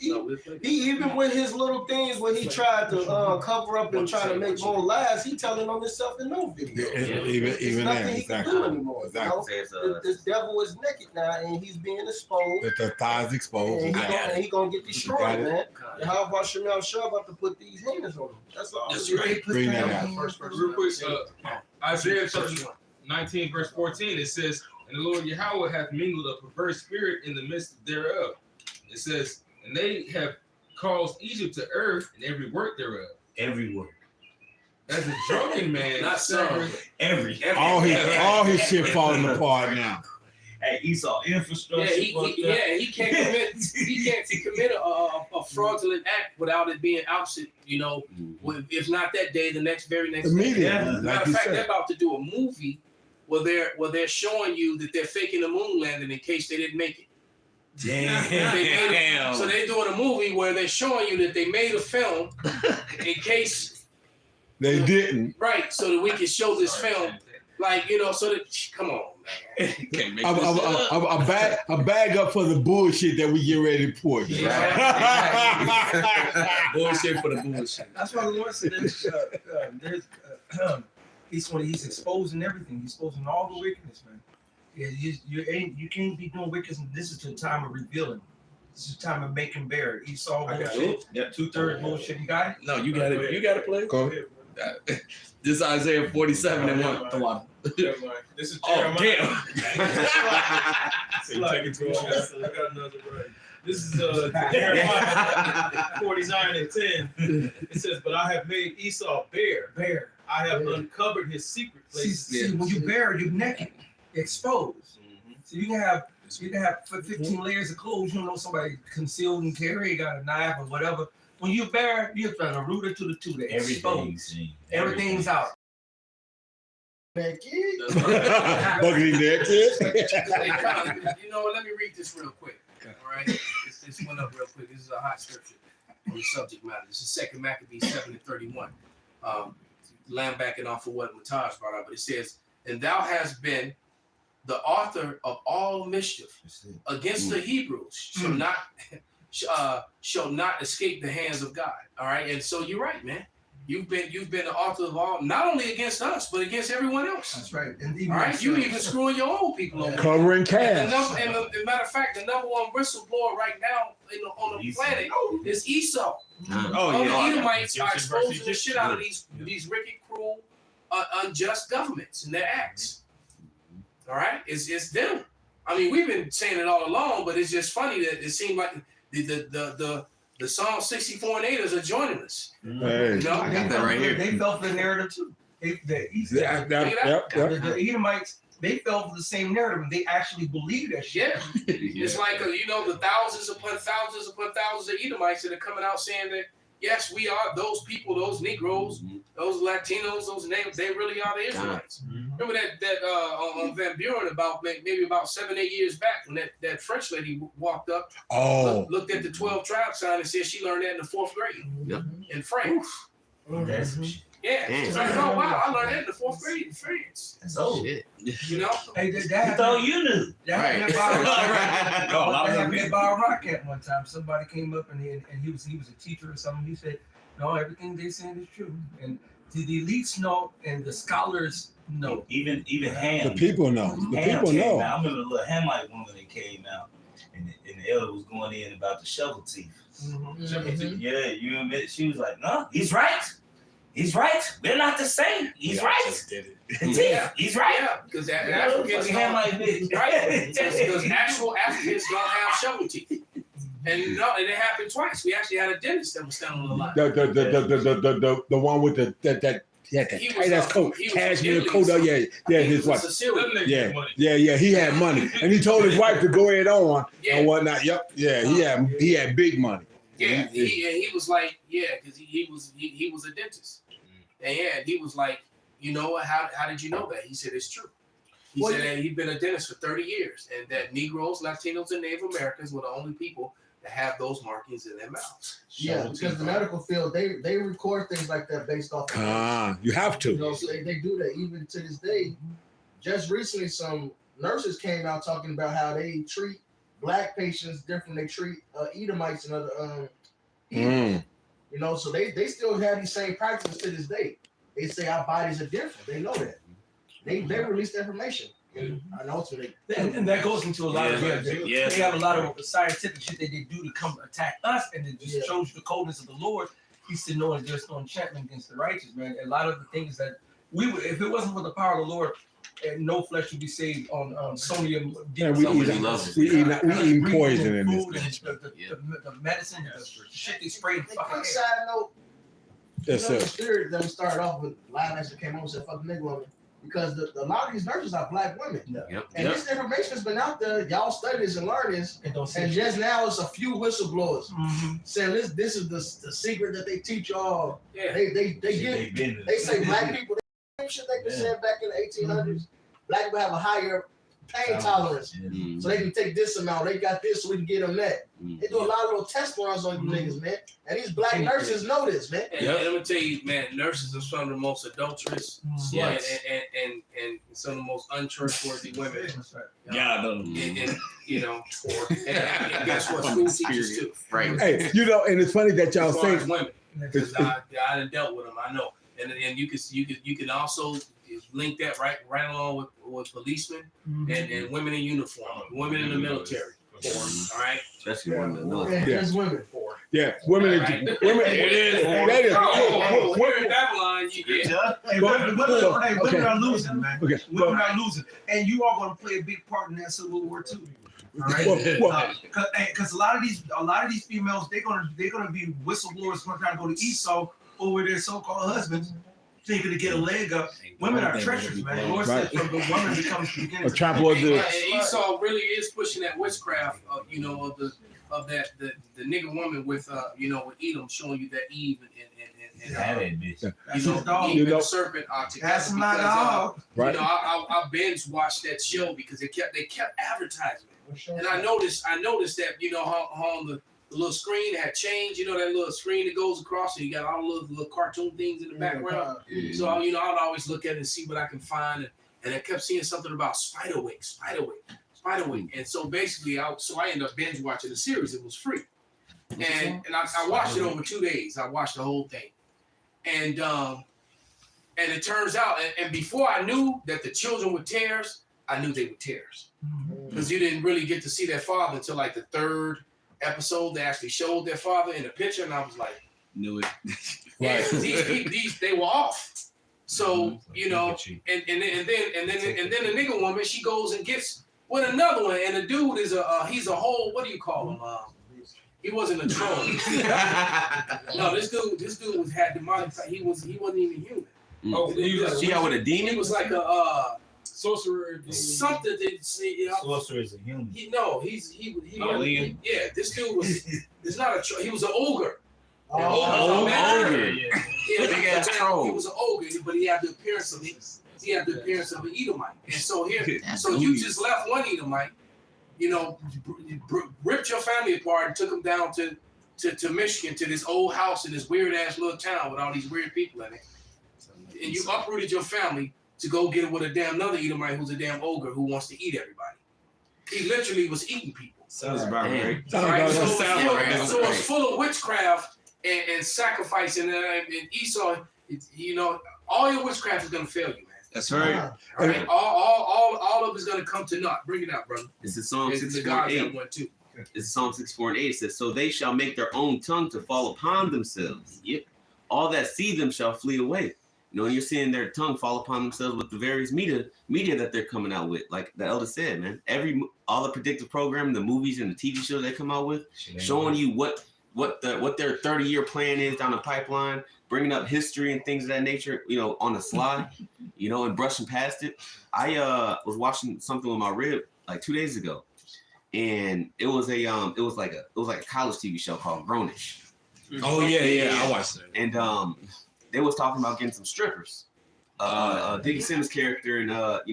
even with his little things where he tried to cover up and try to make more lies, he telling on himself in no video. Even nothing he can do anymore. Exactly. You know? This devil is naked now, and he's being exposed. With the thighs exposed. And he gonna get destroyed, man. And how about Shemal Shah about to put these hands on him? That's all. That's right. Bring that out. Real quick, Isaiah 19 verse 14, it says, "And the Lord Yahweh hath mingled a perverse spirit in the midst thereof." It says, "And they have caused Egypt to err in every work thereof." Every work. That's a drunken man. Not some. Every. All his shit falling apart now. Hey, Esau, infrastructure. He can't commit a fraudulent act without it being ousted. You know, if not that day, the very next immediately. day. Like Matter of fact, they're about to do a movie where they're showing you that they're faking the moon landing in case they didn't make it. Damn. So they're doing a movie where they're showing you that they made a film in case they didn't. Right, so that we can show this film. Like, you know, so that, come on, man. Can't make a bag up for the bullshit that we get ready to pour. Exactly. Bullshit for the bullshit. That's why the Lord said he's exposing everything. He's exposing all the wickedness, man. Yeah, you can't be doing wickedness. This is the time of revealing. This is the time of making bare. Esau bullshit. Yep. 2/3 bullshit. You got it? No, you got it. You got to play. Go ahead. This is Isaiah 47 and 1. Come on. This is Oh, Jeremiah. damn. This is Jeremiah 49 and 10. It says, "But I have made Esau bare. I have uncovered his secret places." See, when you bare, you're naked, exposed. So you can have 15 layers of clothes. You don't know somebody concealed and carry, got a knife or whatever. When you bare, you're from the rooter to the tutor. Everything's out. Naked. Bugging there, kid. You know, let me read this real quick. All right, this went up real quick. This is a hot scripture on the subject matter. This is 2 Maccabees 7:31. Lambacking off of what Mataj brought up, but it says, "And thou hast been the author of all mischief against the Hebrews, shall not escape the hands of God." All right, and so you're right, man. You've been the author of all, not only against us, but against everyone else. That's right. All right, you even screwing your own people over. Covering And cash. matter of fact, the number one whistleblower right now on the planet is Esau. Oh, All yeah. the Edomites are exposing the shit out of these wicked, cruel, unjust governments and their acts. All right, it's them. I mean, we've been saying it all along, but it's just funny that it seemed like the Psalm 64 and 8ers are joining us. Hey. You know? I got that right here. They fell for the narrative too. The Edomites, they fell for the same narrative, and they actually believe that shit. Yeah, it's like the thousands upon thousands of Edomites that are coming out saying that yes, we are those people, those Negroes, those Latinos, those natives. They really are the Israelites. Remember that on Van Buren about maybe about 7-8 years back when that French lady walked up, looked at the 12 tribe sign and said she learned that in the 4th grade in France. That's some shit. Yeah, she's like, oh wow, I learned that in the 4th grade in France. That's old. Shit. You know, Hey, You thought you knew. That happened at Bar Rock at one time. Somebody came up and he was a teacher or something. He said, "No, everything they saying is true." And the elites know, and the scholars know. Even Ham. The people know. The Ham people came know. out. I remember the little Hamite woman that came out, and the elder was going in about the shovel teeth. Yeah, you admit she was like, "No, he's right. He's right. We're not the same. He's right. Yeah. He's right." Yeah, because Africans because actual Africans don't have shovel teeth. And it happened twice. We actually had a dentist that was standing on the line. The one with the tight-ass coat, cashmere coat. His wife. Yeah. He had money, and he told his wife to go ahead on and whatnot. Yep. Yeah. He had big money. Yeah. He was like, because he was a dentist, and he was like, you know what? How did you know that? He said it's true. He said that he'd been a dentist for 30 years, and that Negroes, Latinos, and Native Americans were the only people that have those markings in their mouths. Yeah, because the medical field, they record things like that based off of You have to. You know, so they do that even to this day. Just recently, some nurses came out talking about how they treat black patients different. They treat Edomites and other Hebrews. You know, so they still have these same practices to this day. They say our bodies are different. They know that. They release the information. And ultimately, and that goes into a lot of they have a lot of scientific shit that they do to come attack us, and it just shows the coldness of the Lord. He said, "No, there's no enchantment against the righteous, man." And a lot of the things that we would, if it wasn't for the power of the Lord, and no flesh would be saved on sodium. Yeah, we eat poison in this. The medicine, the shit they spray. quick side note. Yes, The sir. spirit that we started off with, Live Nation came on and said, "Fuck the nigga woman," because a lot of these nurses are black women. And this information has been out there. Y'all study this and learn this. And just now, it's a few whistleblowers saying this is the secret that they teach y'all. Yeah. They say black people. Shit they been saying back in the 1800s. Black people have a higher pain tolerance. Mm. So they can take this amount. They got this, so we can get them that. They do a lot of little test runs on you niggas, man. And these black nurses know this, man. And let me tell you, man, nurses are some of the most adulterous and some of the most untrustworthy women. Yeah, and you know, and guess what? School teachers too. Right. Hey, you know, and it's funny that y'all As far say as women, because I done dealt with them, I know. And you can also link that right along with policemen and women in uniform, women in the military. All right, Especially women in the military. There's women. yeah, women, Right. women. It is. That is. Oh, here in Babylon, you get. Hey, women are losing, man. Okay. Women are losing, and you are going to play a big part in that Civil War too. All right, Well, because a lot of these females, they're gonna be whistleblowers trying to go to Esau over their so-called husbands, thinking to get a leg up. Women are treacherous, man. The Lord said from the woman becomes the beginning. a trap was And the Esau really is pushing that witchcraft, of the nigga woman with with Edom showing you that Eve and bitch. That's you his know, dog. Eve You and know- the serpent are together. That's my because, dog. right. You know, I binge watched that show because they kept advertising it. And I noticed that, how on the little screen had changed, that little screen that goes across and you got all the little cartoon things in the background. So, I'd always look at it and see what I can find. And I kept seeing something about Spiderwick. And so basically, I ended up binge watching the series. It was free. And I watched it over 2 days. I watched the whole thing. And it turns out, and before I knew that the children were tares, I knew they were tares. Because you didn't really get to see their father until like the third episode. They actually showed their father in the picture, and I was like, Knew it. yeah, these they were off. So and then the nigga woman, she goes and gets with another one, and the dude is he's a whole, what do you call him? He wasn't a troll. No, this dude had demonic. He wasn't even human. Oh, he was She out with a demon? He was like a sorcerer. something that Sorcerer is a human. this dude was. It's not a troll. He was an ogre. Ogre. Yeah, Big ass troll. He was an ogre, but he had the appearance of an Edomite. And so you just left one Edomite, ripped your family apart and took them down to Michigan, to this old house in this weird ass little town with all these weird people in it. And you uprooted your family to go get it with another Edomite who's a damn ogre who wants to eat everybody. He literally was eating people. Sounds about right. Right? So Sounds it's full of witchcraft and sacrifice, and Esau, all your witchcraft is gonna fail you, man. That's right. All right, all of it's gonna come to naught. Bring it out, brother. It's the Psalm It's the 64 God and that 8. one too. It's Psalm 64 and 8. It says, so they shall make their own tongue to fall upon themselves. Yep. All that see them shall flee away. And you're seeing their tongue fall upon themselves with the various media that they're coming out with. Like the elder said, man, all the predictive programming, the movies and the TV shows they come out with, showing you what their 30-year plan is down the pipeline, bringing up history and things of that nature, on the slide, and brushing past it. I was watching something with my rib like 2 days ago, and it was like a college TV show called Grownish. Oh yeah, I watched that. And they was talking about getting some strippers. Dickie Simmons' character and the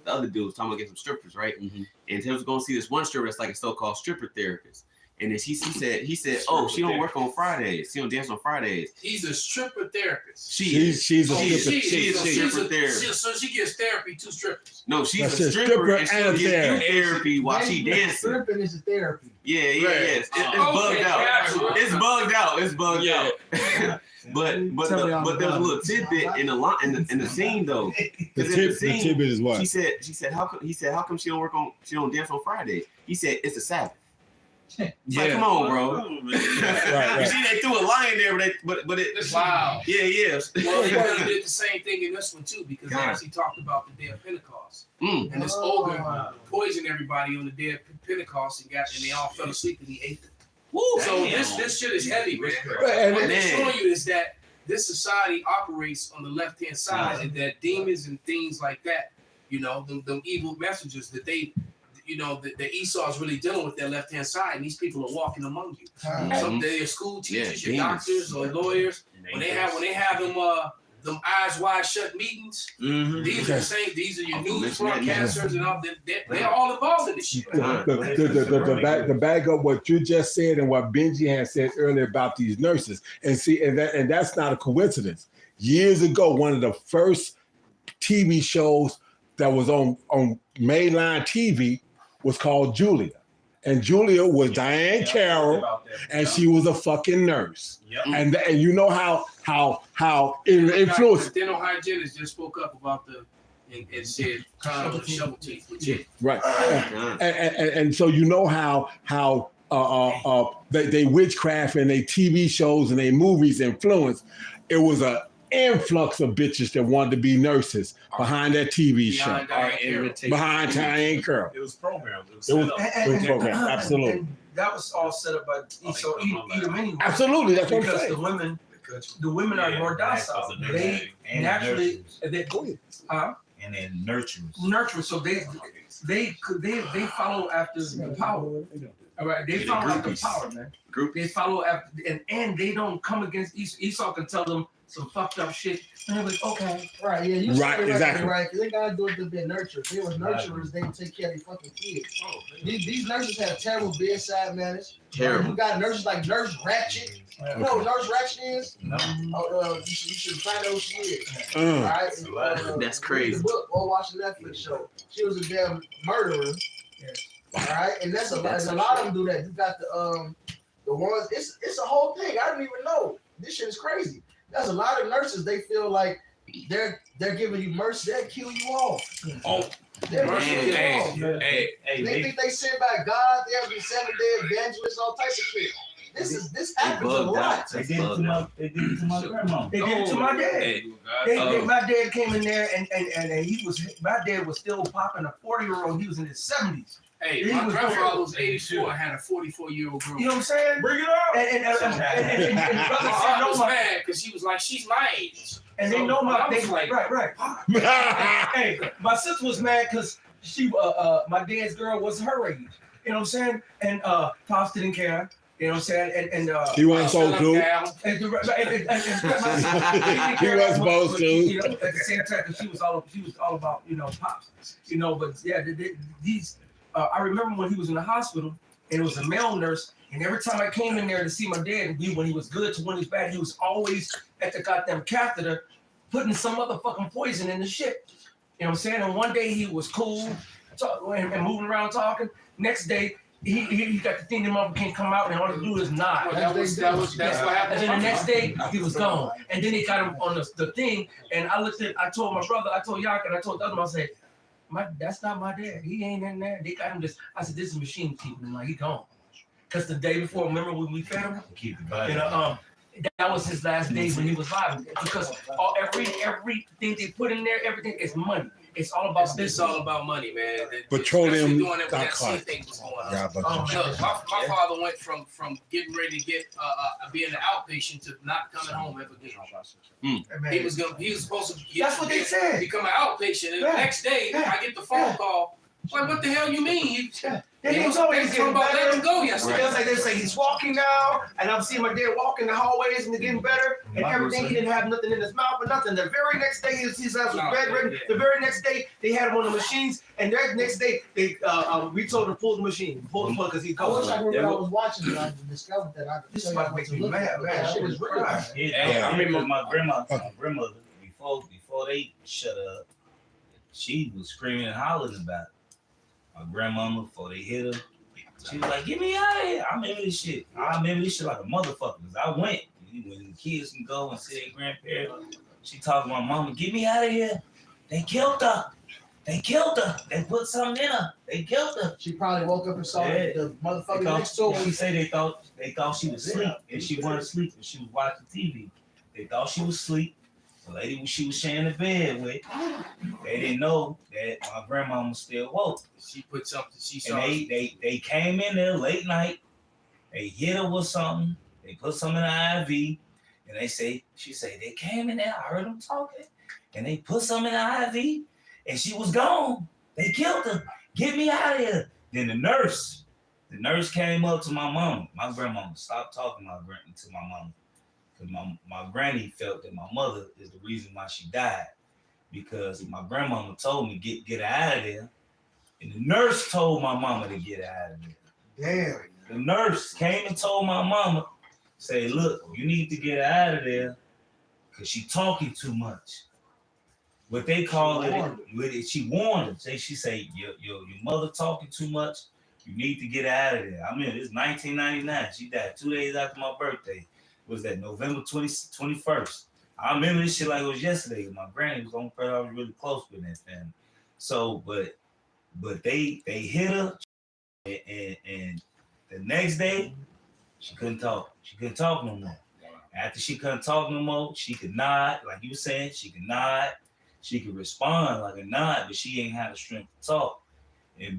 other dude was talking about getting some strippers, right? Mm-hmm. And they was going to see this one stripper that's like a so-called stripper therapist. And then he said, oh, she don't work on Fridays. She don't dance on Fridays. He's a stripper therapist. She's a stripper therapist. So she gives therapy to strippers. No, she's a stripper and she'll give you therapy while she dancing. Stripping is a therapy. Yeah. It's bugged out. It's bugged out. But there was a little tidbit in the scene though. The tidbit is what? He said how come she don't dance on Fridays? He said it's a Sabbath. Like, come on, bro. Right. You see, they threw a lie in there, but it. Wow. Yeah. Well, they kind of did the same thing in this one too, because they actually talked about the day of Pentecost, and this ogre poisoned everybody on the day of Pentecost, and they all fell asleep and he ate them. Woo, so this shit is heavy, man. What they're showing you is that this society operates on the left-hand side, and that demons and things like that, them evil messengers that they. The Esau is really dealing with their left-hand side, and these people are walking among you. Some they're school teachers, your doctors, or lawyers. When they have them them eyes wide shut meetings. Mm-hmm. These are the same. These are your Oh, news mention that, broadcasters and all. They're all involved in this shit. To back up what you just said and what Benji had said earlier about these nurses, and see, and that's not a coincidence. Years ago, one of the first TV shows that was on mainline TV was called Julia. And Julia was Diane Carroll, and she was a fucking nurse. Yep. And you know how influence. Dental hygienist just spoke up about and said shovel teeth legit. Right. And so you know how they witchcraft and they TV shows and they movies influence. It was a influx of bitches that wanted to be nurses behind that TV show. Behind Diane Carroll. It was programmed. It was It was- set up. it was programmed. Absolutely. And that was all set up by Esau Edom anyway. Absolutely, that's what I'm because saying. the women are more docile. They naturally and then nurturers. So they follow after the power. All right, they follow after power, man. They follow after, and they don't come against Esau. Esau can tell them some fucked up shit, and they're like, okay, Right, yeah, you Right, said it exactly. right. They gotta do it to be nurtured. If they were nurturers, they would take care of their fucking kids. These nurses have terrible bedside manners. Terrible. You got nurses like Nurse Ratchet. You know what Nurse Ratchet is? No. You should find out who she is. Mm. Right? That's crazy. Read the book or watch the Netflix show. She was a damn murderer. All right, and that's a lot of them do that. You got the ones. It's a whole thing. I didn't even know. This shit is crazy. There's a lot of nurses. They feel like they're giving you mercy. They'll kill you off. Oh, They're gonna kill you off. hey, They think they sent by God. They have to be 7-day evangelists, all types of shit. This happens a lot. They did it to my grandma. They did it to my dad. My dad came in there and my dad was still popping a 40-year-old. He was in his 70s. Hey, He my was grandfather was 84 and had a 44-year-old girl. You know what I'm saying? Bring it up. And My brothers aunt know was my, mad because she was like, she's my age. and they know my I was they, like, right. Hey, my sister was mad because she my dad's girl wasn't her age. You know what I'm saying? And Pops didn't care. You know what I'm saying? And He wasn't supposed to. He wasn't supposed to. You know, at the same time, because she was all about Pops. You know, but yeah, these. I remember when he was in the hospital and it was a male nurse, and every time I came in there to see my dad, when he was good to when he was bad, he was always at the goddamn catheter putting some motherfucking poison in the shit. You know what I'm saying? And one day he was cool and moving around talking. Next day, he got the thing, the motherfucker can't come out and all he do is nod. That's what happened. And then the next day he was gone. And then they got him on the thing, and I told my brother, I told Yak, and I told the other one, I said, that's not my dad. He ain't in there. They got him this. I said, this is machine keeping him, like he gone. Because the day before, remember when we fed him? Keep the body. You know, that was his last day when he was alive. Because everything they put in there, everything is money. It's all about It's all about money, man. Petroleum. Doing it when that sea thing was going on. Yeah, but Look, my father went from getting ready to get being an outpatient to not coming home ever again. He was supposed to That's what they said. Become an outpatient, and the next day I get the phone call. Like, what the hell you mean? He was always talking about letting him go yesterday. They say he's walking now, and I'm seeing my dad walking the hallways and they're getting better, and everything. He didn't have nothing in his mouth or nothing. The very next day, his ass was bedridden. The very next day, they had him on the machines, and the next day, we told him to pull the machine, because he I wish I cold. remember I was watching it. I discovered that. This is about to make me mad, man. That shit was real. I remember my grandmother before they shut up, she was screaming and hollering about it. My grandmama, before they hit her, she was like, "Get me out of here!" I remember this shit like a motherfucker. Cause I went when the kids can go and see their grandparents. She talked to my mama, "Get me out of here! They killed her! They put something in her! They killed her!" She probably woke up and saw the motherfucker next to her. She say they thought she was asleep, and she wasn't asleep, and she was watching TV. They thought she was asleep. The lady she was sharing the bed with, they didn't know that my grandma was still woke. She put something. She saw. And they came in there late night. They hit her with something. They put something in the IV, and she said they came in there. I heard them talking, and they put something in the IV, and she was gone. They killed her. Get me out of here. Then the nurse came up to my mama. My grandmama stopped talking to my mama. because my granny felt that my mother is the reason why she died, because my grandmama told me get her out of there, and the nurse told my mama to get her out of there. Damn. The nurse came and told my mama, say, look, you need to get her out of there because she talking too much. What they call she warned her. She say, your mother talking too much. You need to get her out of there. I mean, it's 1999. She died 2 days after my birthday. Was that November 21st? I remember this shit like it was yesterday. My granny was on prayer. I was really close with that family. So, but they hit her, and the next day she couldn't talk. She couldn't talk no more. After she couldn't talk no more, she could nod, like you were saying. She could nod. She could respond like a nod, but she ain't had the strength to talk.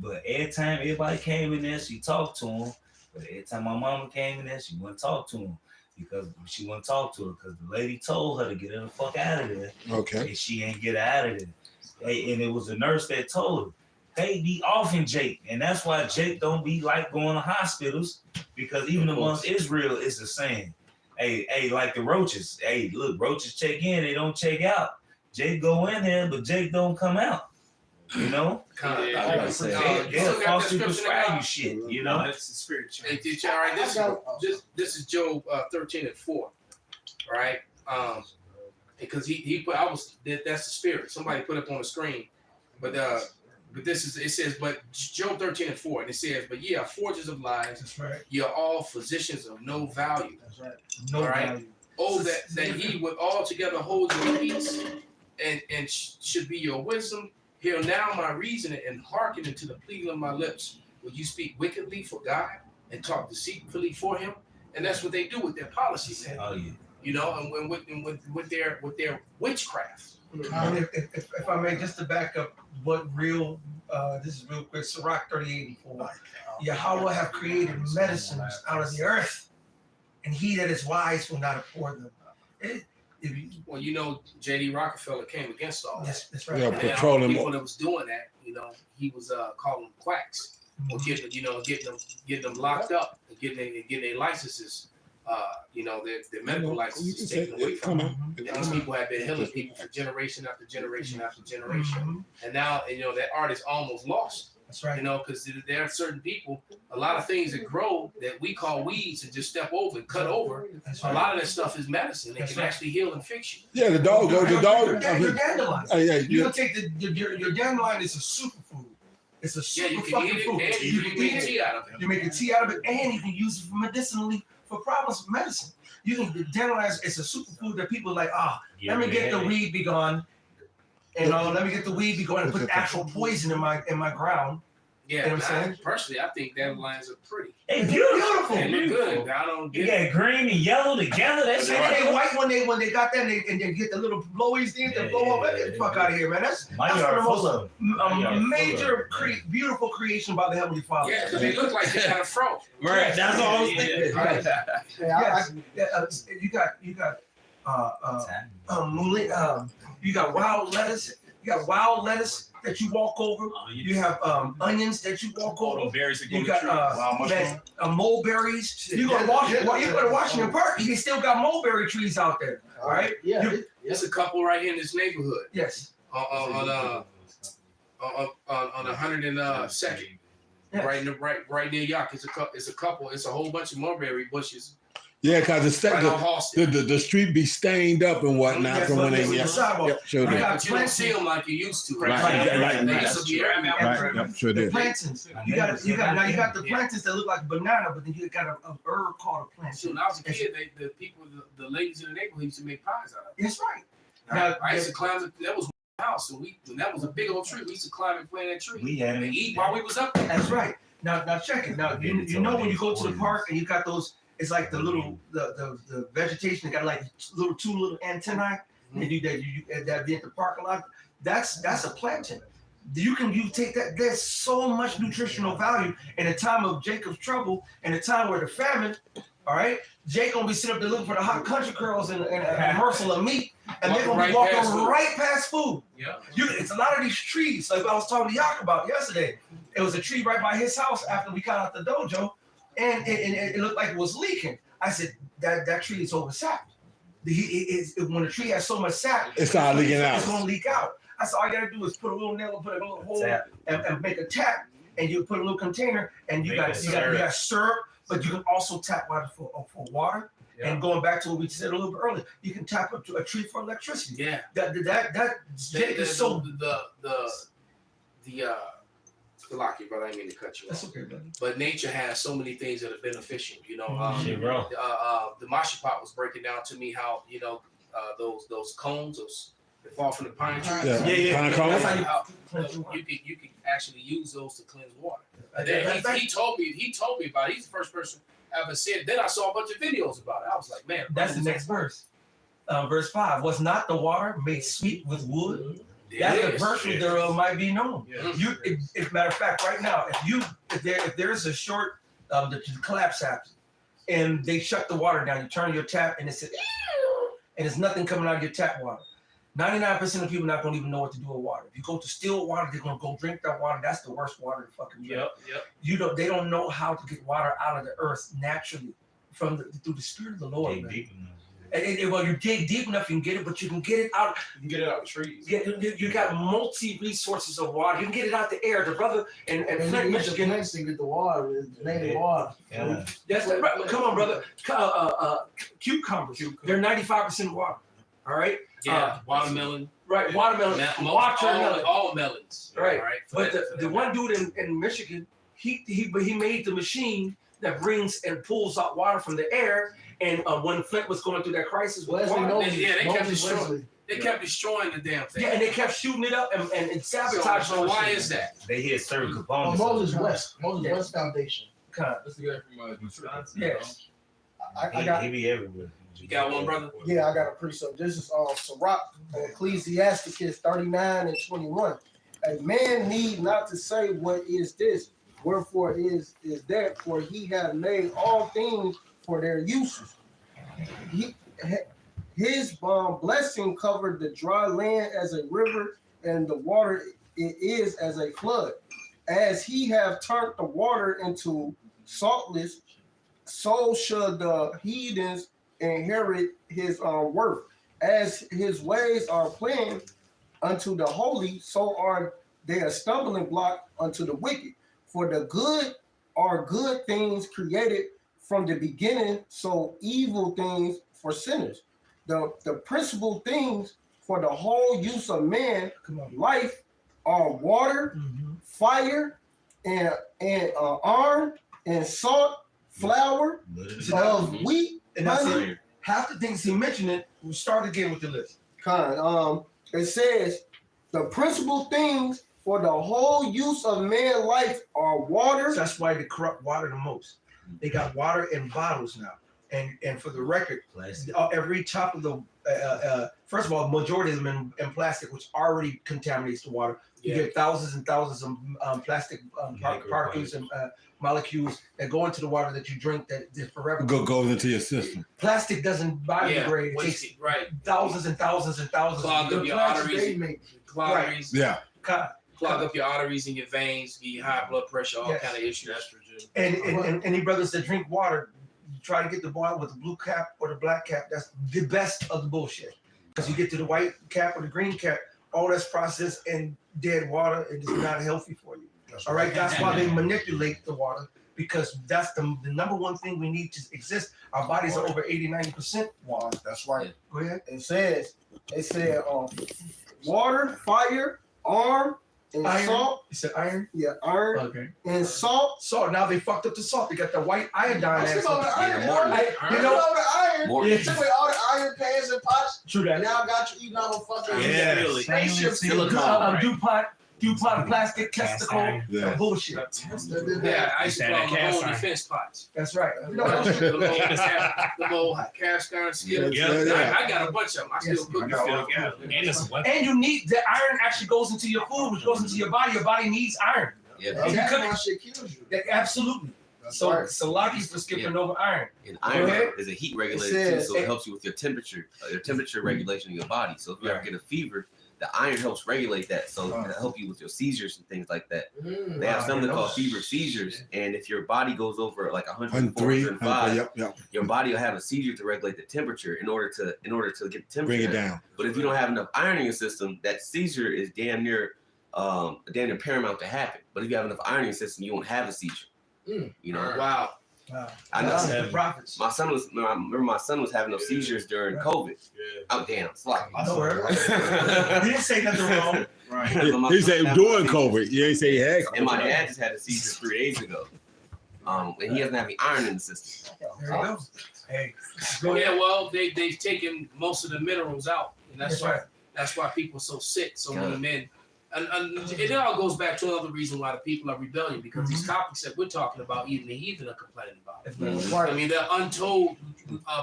But every time everybody came in there, she talked to him. But every time my mama came in there, she wouldn't talk to him because she wouldn't talk to her because the lady told her to get her the fuck out of there. Okay. And she ain't get her out of there. And it was a nurse that told her. They be offing Jake, and that's why Jake don't be like going to hospitals, because even amongst Israel, it's the same. Hey, like the roaches. Hey, look, roaches check in, they don't check out. Jake go in there, but Jake don't come out. You know? They'll falsely prescribe you shit, you know? That's the spirit change. Hey, all right, this is Job 13:4, right? Because he put, that's the spirit. Somebody put up on the screen, but this is, it says, but Job 13:4, and it says, but ye are forgers of lies. That's right. Ye are all physicians of no value. That's right. No value. Oh, that ye would altogether hold your peace, and should be your wisdom. Hear now my reasoning, and hearken unto the pleading of my lips. Will you speak wickedly for God and talk deceitfully for him? And that's what they do with their policies. Oh yeah. You know, and with their witchcraft. If I may, just to back up what this is real quick, Sirach 38:4. Yahweh have created medicines out of the earth, and he that is wise will not abhor them. Well, you know, J.D. Rockefeller came against all that. That's right. Yeah, And petroleum. people that was doing that, you know, he was calling them quacks, or getting them locked up, and getting their licenses, you know, their medical licenses taken away from them. And these people have been healing people for generation after generation after generation, and now, you know, that art is almost lost. That's right. You know, because there are certain people, a lot of things that grow that we call weeds and just step over and cut over. That's A right. lot of that stuff is medicine. It That's can right. actually heal and fix you. Yeah, the dog. Your dandelion. Yeah, You can take your dandelion is a superfood. It's a Yeah, super you can fucking eat it, food. and you can make tea out of it. You make a tea out of it, and you can use it medicinally for problems with medicine. You can dandelion is a superfood that people are like, let me get the weed be gone. And let me get the weed be gone and put actual poison in my ground. Yeah, You know what I'm saying? personally, I think dandelions are pretty. Hey, beautiful. They look good. I don't You get got green and yellow together. That's And they white when they got that and they get the little blowies things that blow up. Get the fuck out of here, man. That's My one yard of the full most of major beautiful creation by the Heavenly Father. Yeah, because they look like they kind of froze. Right, that's all I was thinking. Right. Yes. You got you got wild lettuce. You got wild lettuce that you walk over. You have onions that you walk over. You got mulberries. You go to Washington Park. You still got mulberry trees out there. All right. Yeah. There's a couple right here in this neighborhood. Yes. On 102nd, Yes. right near York. It's a whole bunch of mulberry bushes. Yeah, because Right on Halsted. the street be stained up and whatnot Yes, from when they the sidewalk. Yep, sure You did. got But you don't see them like you used to. Right. They used to be everywhere. Right, yep, sure The did. plantains. You got the plantains that look like a banana, but then you got a herb called a plantain. So when I was a kid, the ladies in the neighborhood used to make pies out of it. That's right. Now, I used to climb it. That was my house. So when that was a big old tree, we used to climb and plant that tree. We had And it. eat while we was up there. That's right. Now check it. Now you know when you go to the park and you got those. It's like the little the vegetation that got like two little antennae that you that be at the park a lot. That's a plantain. You take that. There's so much nutritional value in a time of Jacob's trouble, in a time where the famine. All right, Jake gonna be sitting up there looking for the hot country girls and a morsel of meat, and they're gonna be walking right past food. Yeah. It's a lot of these trees. Like I was talking to Yak about yesterday. It was a tree right by his house after we got out the dojo, and it looked like it was leaking. I said that tree is oversapped. when the tree has so much sap, It started leaking out. It's gonna leak out. That's all you gotta do is put a little nail, put a little hole, and make a tap, and you put a little container, and you got syrup, but you can also tap water for water. Yeah. And going back to what we said a little bit earlier, you can tap up to a tree for electricity. Yeah, that is so Lucky, brother. I didn't mean to cut you off. That's okay, brother. But nature has so many things that are beneficial. You know, the Mashipot was breaking down to me how those cones, that fall from the pine trees. Pine cones. You can actually use those to cleanse water. And then he told me about it. He's the first person I ever said it. Then I saw a bunch of videos about it. I was like, man, that's the next verse. Verse 5. Was not the water made sweet with wood? That the virtue thereof might be known. Yeah. If matter of fact, right now, if there's a short the collapse happens and they shut the water down, you turn your tap and it says, and there's nothing coming out of your tap water. 99% of people not gonna even know what to do with water. If you go to still water, they're gonna go drink that water. That's the worst water to fucking drink. Yep. They don't know how to get water out of the earth naturally through the spirit of the Lord. Well, you dig deep enough, you can get it, but you can get it out. You can get it out of trees. You got multi resources of water. You can get it out the air. The brother and Flint, Michigan. The place to get the water, the native water. Yeah. That's right. Come on, brother. Cucumbers. They're 95% water. All right. Yeah. Watermelon. Right. Watermelon. Watermelon. All melons. Right. But the one dude in Michigan, he made the machine that brings and pulls out water from the air. And when Flint was going through that crisis with water, they kept destroying. They kept destroying the damn thing. Yeah, and they kept shooting it up and sabotaging. So why is that? They hit certain components. Moses West Foundation. This is good from Wisconsin. Yes. I got. He be everywhere. You got one, brother? Yeah, I got a precept. This is Sirach, Ecclesiasticus 39 and 21. A man need not to say what is this, wherefore is that, for he hath made all things for their uses. His blessing covered the dry land as a river, and the water it is as a flood. As he have turned the water into saltless, so should the heathens inherit his worth. As his ways are plain unto the holy, so are they a stumbling block unto the wicked. For the good are good things created from the beginning, so evil things for sinners. The principal things for the whole use of man life are water, fire, and iron, and salt, flour, of wheat. And that's it. Half the things he mentioned, we start again with the list. It says the principal things for the whole use of man life are water. So that's why they corrupt water the most. They got water in bottles now. And for the record, every top of the first of all, majority of them in plastic, which already contaminates the water. You get thousands and thousands of plastic particles and molecules that go into the water that you drink that forever goes into your system. Plastic doesn't biodegrade. It takes thousands and thousands and thousands. Clog up your arteries. Clog up your arteries and your veins, give you high blood pressure, all kind of issues. And any brothers that drink water, you try to get the bottle with the blue cap or the black cap. That's the best of the bullshit. Because you get to the white cap or the green cap, all that's processed in dead water, and it's not healthy for you. All right, that's why they manipulate the water, because that's the number one thing we need to exist. Our bodies are over 80-90% water. That's right. Go ahead. It said water, fire, arm, and iron. salt. You said iron? Yeah, iron. Okay. And salt. Salt. Now they fucked up the salt. They got the white iodine. Took away all the iron. Took away all the iron pans and pots. True that. Now I got you eating all the fucking spaceship silicone. DuPont plastic testicle bullshit. I used to call them the whole defense pots. That's right. The little cast iron skillet. I got a bunch of them. I still cook them. And you need the iron actually goes into your food, which goes into your body. Your body needs iron. That shit kills you. Absolutely. So Salaki for skipping over iron. And iron is a heat regulator too, so it helps you with your temperature regulation in your body. So if you ever get a fever, the iron helps regulate that, so it'll help you with your seizures and things like that. They have something called fever seizures, and if your body goes over like 103, 105, your body will have a seizure to regulate the temperature in order to get the temperature bring it down. But if you don't have enough iron in your system, that seizure is damn near paramount to happen. But if you have enough iron in your system, you won't have a seizure. You know. Wow. I know. The prophets. My son was having those seizures during COVID. Oh damn, sloppy. I know. He didn't say nothing wrong. Right. He said during COVID. You ain't say he had COVID. And my dad just had a seizure 3 days ago. And he doesn't have any iron in the system. There you go. Hey. Yeah, well, they've taken most of the minerals out, and that's why people are so sick. So many men. And it all goes back to another reason why the people are rebelling, because these topics that we're talking about, even the heathen are complaining about. I mean, there are untold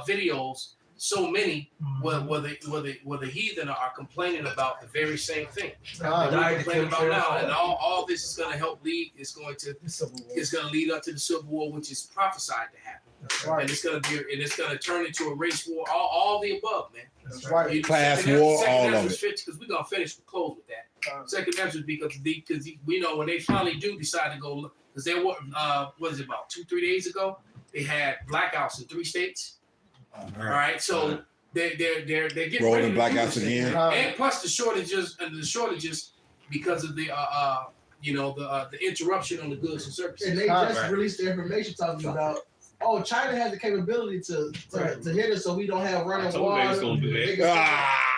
videos, so many where the heathen are complaining about the very same thing that we're complaining about now, and all this is going to help lead. It's going to lead up to the civil war, which is prophesied to happen, and it's going to turn into a race war. All the above, man. That's right. Class war, all of it. Because we're gonna close with that. Second Ezra, because we know when they finally do decide to go, because there were what is it, about 2-3 days ago, they had blackouts in 3 states. All right, so they're getting rolling ready to blackouts again, and plus the shortages because of the the interruption on the goods and services. And they just released the information talking about, China has the capability to hit us, so we don't have running water.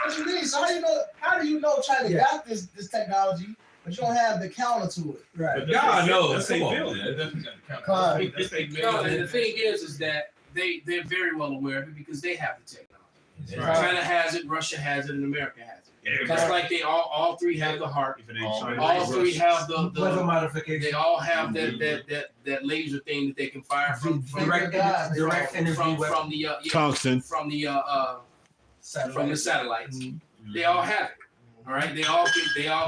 What you mean? So how do you know China got this technology, but you don't have the counter to it? Right. God knows. They built it. And the thing is that they're very well aware of it because they have the technology. China has it, Russia has it, and America has it. Just like they all three have the heart. All three have the weather modification. They all have that laser thing that they can fire from direct energy from the tungsten from the satellites. They all have it. All right. They all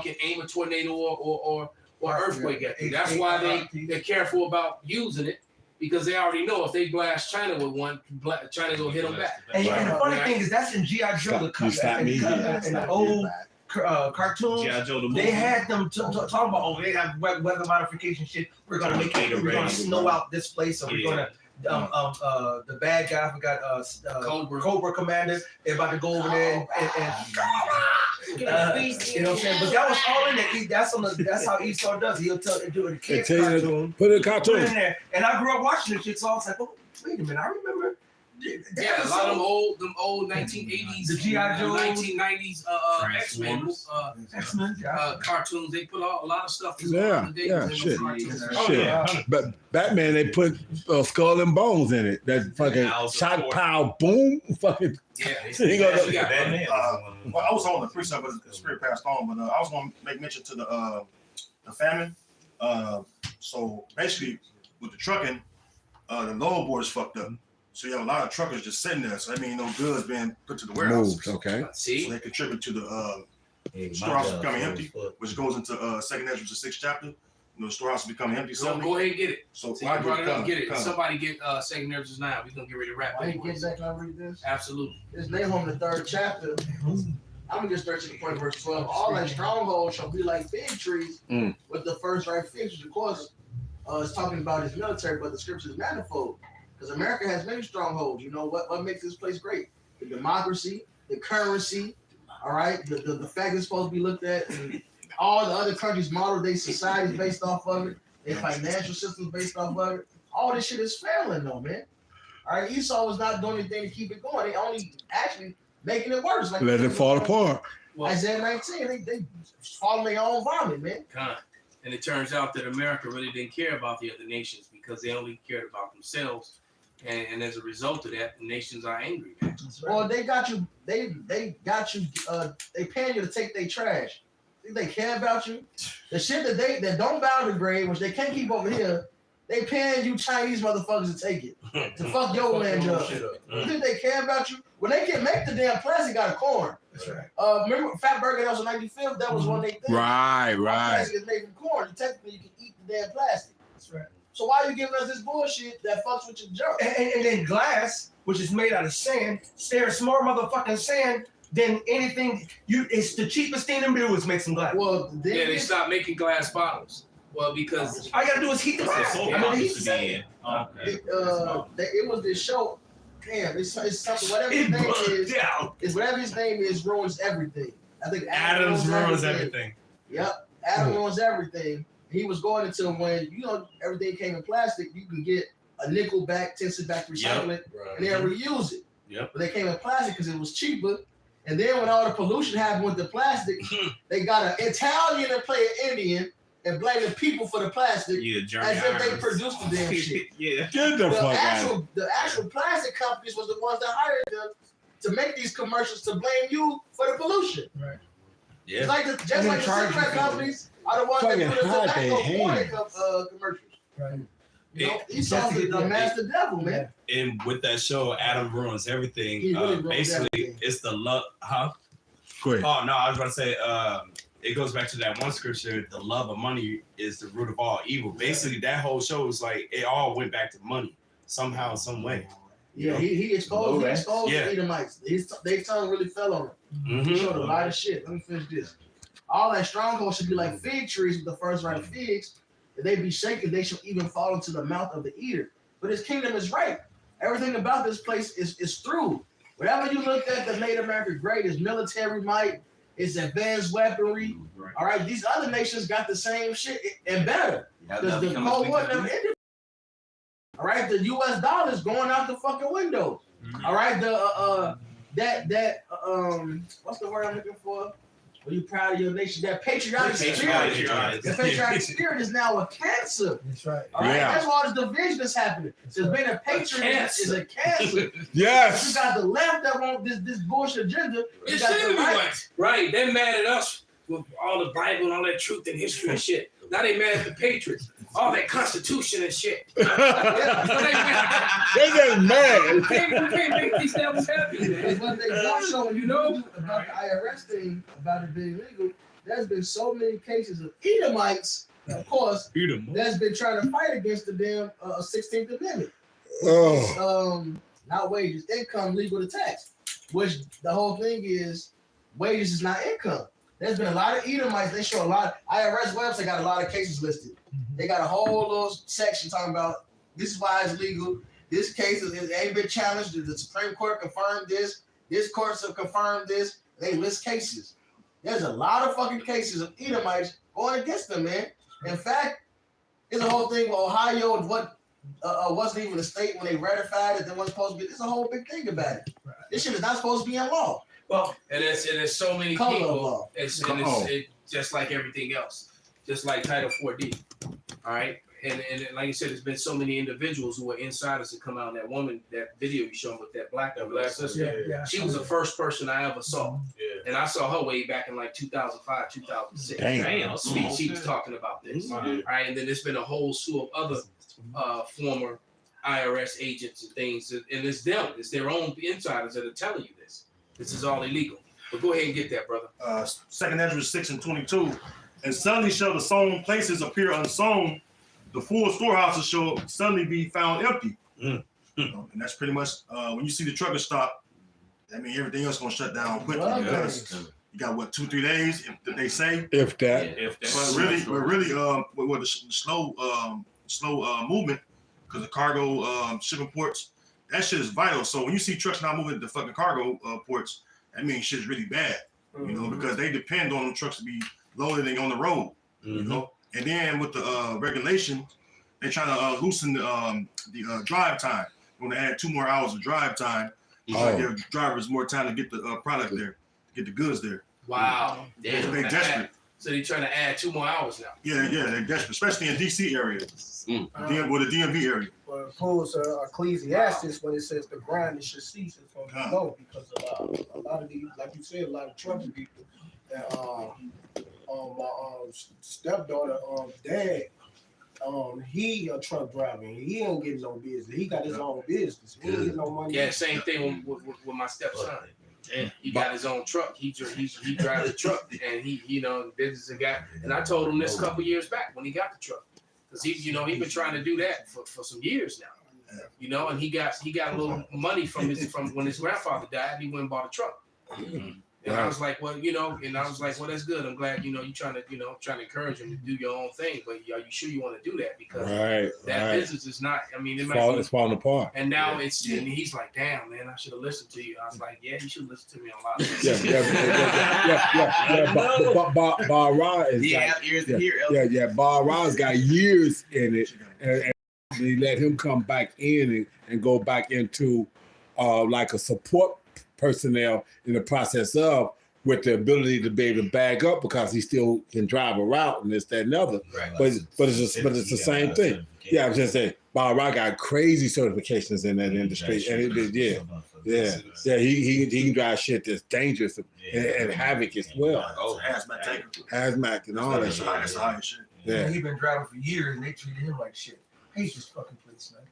can aim a tornado or earthquake at you. That's why they're careful about using it. Because they already know if they blast China with one, China will hit them back. And the funny thing is, that's in G.I. Joe. In the old cartoons, they had them talking about, they have weather modification shit. We're gonna we're gonna snow out this place, or we're gonna the bad guy, I forgot, Cobra Commander. They're about to go over there and you know what I'm saying? But that was all in there. That's how Esau does. He'll do it in the kids cartoon. Put it in a cartoon. Put it in there. And I grew up watching this shit, so I was like, wait a minute, I remember. Yeah, a lot of them old 1980s, the G.I. Joe, 1990s X-Men cartoons. They put a lot of stuff. Shit. But Batman, they put Skull and Bones in it. That fucking shot, pow, boom, fucking. Yeah. Batman. Well, I was on the precept, but the spirit passed on. But I was going to make mention to the famine. So basically, with the trucking, the load board is fucked up. So you have a lot of truckers just sitting there. So that means no goods being put to the warehouse. Okay. So they contribute to the storehouse becoming empty, which goes into 2nd Ezra, the 6th chapter. The storehouse becoming empty. Go ahead and get it. So I brought it up. Get it. Somebody get 2nd Ezra 9. We're gonna get ready to wrap. I didn't get that. Can I read this? Absolutely. It's Nahum, the 3rd chapter. I'm gonna get straight to the point, verse 12. All thy strongholds shall be like fig trees with the first ripe figs. Of course, it's talking about his military, but the scripture is manifold. Because America has many strongholds. You know what makes this place great? The democracy, the currency, all right? The fact it's supposed to be looked at, and all the other countries model their societies based off of it, their financial systems based off of it. All this shit is failing though, man. All right, Esau was not doing anything to keep it going. They only actually making it worse. Like let it fall apart. Isaiah 19, they swallow their own vomit, man. And it turns out that America really didn't care about the other nations because they only cared about themselves. And as a result of that, the nations are angry, man. Well, they got you. They got you. They paying you to take their trash. Think they care about you? The shit that don't biodegrade, which they can't keep over here, they paying you Chinese motherfuckers to take it to fuck your land up. You think they care about you? When they can make the damn plastic out of corn. That's right. Remember Fat Burger? That was in 95th. That was one they thing. Right. Plastic is made from corn. Technically, you can eat the damn plastic. That's right. So why are you giving us this bullshit that fucks with your junk? And then glass, which is made out of sand, small motherfucking sand, then anything it's the cheapest thing to do is make some glass. Well, They stopped making glass bottles. Well, because all you gotta do is heat the glass. So I mean, used to be in. it was this show. Damn, it's something. Whatever his name is, whatever his name is, ruins everything. I think Adams ruins everything. Yep, Adam ruins everything. He was going until when everything came in plastic, you can get a nickel back, 10 cent back, recycle it, and then reuse it. Yep. But they came in plastic because it was cheaper. And then when all the pollution happened with the plastic, they got an Italian and play an Indian and blame the people for the plastic as if they produced the damn shit. Yeah. Get the fuck out. The actual plastic companies was the ones that hired them to make these commercials to blame you for the pollution. Right. Yeah. It's like just like the cigarette companies are the ones that do the tobacco warning commercials. Right. You know, Esau's the master devil, man. And with that show, Adam ruins everything. He really ruins Basically, everything. it's the love. Huh? Go ahead. Oh no, I was about to say. It goes back to that one scripture. The love of money is the root of all evil. Basically, that whole show is like it all went back to money somehow, some way. Yeah, he exposed the Yeah. Edomites. Their tongue really fell on him. He showed a lot of shit. Let me finish this. All that stronghold should be like fig trees with the first right of figs. If they be shaken, they shall even fall into the mouth of the eater. But his kingdom is right. Everything about this place is through. Whatever you looked at that made America great is military might, it's advanced weaponry. All right, these other nations got the same shit and better. Because the Cold War never ended. All right, the U.S. dollar is going out the fucking window. All right, what's the word I'm looking for? When you proud of your nation, that patriotic spirit. The patriotic spirit is now a cancer. That's right. All right, that's why all this division is happening. There's been a patriot is a cancer. Yes. You got the left that want this bullshit agenda. it shouldn't be right. They're mad at us with all the Bible and all that truth and history and shit. Now they mad at the Patriots. All that Constitution and shit. They just mad. We can't make these devils happy. Because what they don't show you know about the IRS thing, about it being legal, there's been so many cases of Edomites, of course, that's been trying to fight against the damn 16th Amendment. Oh. Not wages, income, legal to tax. Which the whole thing is, wages is not income. There's been a lot of Edomites. They show a lot. IRS website got a lot of cases listed. They got a whole little section talking about this is why it's legal. This case it ain't been challenged. The Supreme Court confirmed this. This courts have confirmed this. They list cases. There's a lot of fucking cases of Edomites going against them, man. In fact, it's a whole thing with Ohio and what wasn't even a state when they ratified it. They wasn't supposed to be. There's a whole big thing about it. This shit is not supposed to be in law. Well, and there's so many Color people. law. It's just like everything else, just like Title 4D. All right, and like you said, there's been so many individuals who were insiders to come out. And that woman, that video you showed with that black sister, she was the first person I ever saw, and I saw her way back in like 2005, 2006. Damn. She was talking about this. All right, and then there's been a whole slew of other former IRS agents and things, and it's them. It's their own insiders that are telling you this. This is all illegal. But go ahead and get that, brother. 2nd Ezra 6:22. And suddenly shall the sown places appear unsown. The full storehouses shall suddenly be found empty. And that's pretty much when you see the trucker stop, that means everything else gonna shut down quickly because you got what 2-3 days if they say. If that. But really, with the slow movement because the cargo shipping ports. That shit is vital. So when you see trucks not moving the fucking cargo ports, that means shit's really bad, you know, because they depend on them trucks to be loaded and on the road, you know. And then with the regulation, they're trying to loosen the drive time. When they add 2 more hours of drive time, like give drivers more time to get the product there, to get the goods there. Wow. They're desperate. So they're trying to add 2 more hours now. Yeah, they're desperate, especially in DC area, with the DMV area. Well, it pulls Ecclesiastes when it says the grind should cease. It's going to be low because a lot of these, like you said, a lot of trucking people. My stepdaughter, dad, he a truck driver. He don't get no business. He got his own business. He don't get no money. Yeah, same thing with my stepson. He got his own truck. He drives the truck, and he business guy. And I told him this a couple years back when he got the truck, because he been trying to do that for some years now. And he got a little money from when his grandfather died. He went and bought a truck. And I was like, well, that's good. I'm glad, you're trying to encourage him to do your own thing. But are you sure you want to do that? Because that business is not. I mean, it's falling apart. And now and he's like, damn, man, I should have listened to you. I was like, yeah, you should listen to me on a lot of things. Bar Ra is ears to hear. Bar Ra's got years in it, and they let him come back in and go back into like a support personnel in the process of, with the ability to be able to bag up because he still can drive a route and this, that, and the other. Right. But it's the same thing. Yeah, I was just saying, Bob Rock got crazy certifications in that industry, and he can drive shit that's dangerous and havoc as well. Oh, hazmat and all that shit. That's high shit. Yeah, He been driving for years, and they treated him like shit. Hate this fucking place, man.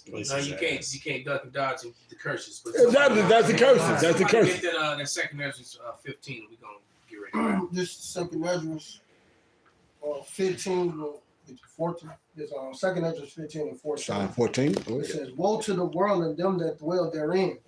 No, you can't duck and dodge the curses. But that's the curses. That's the curses. Get that second Ezra's 15. We're gonna get ready. This second Ezra's 15, 14. This second Ezra's 15 and 14. Psalm 14. It says, "Woe to the world and them that dwell therein,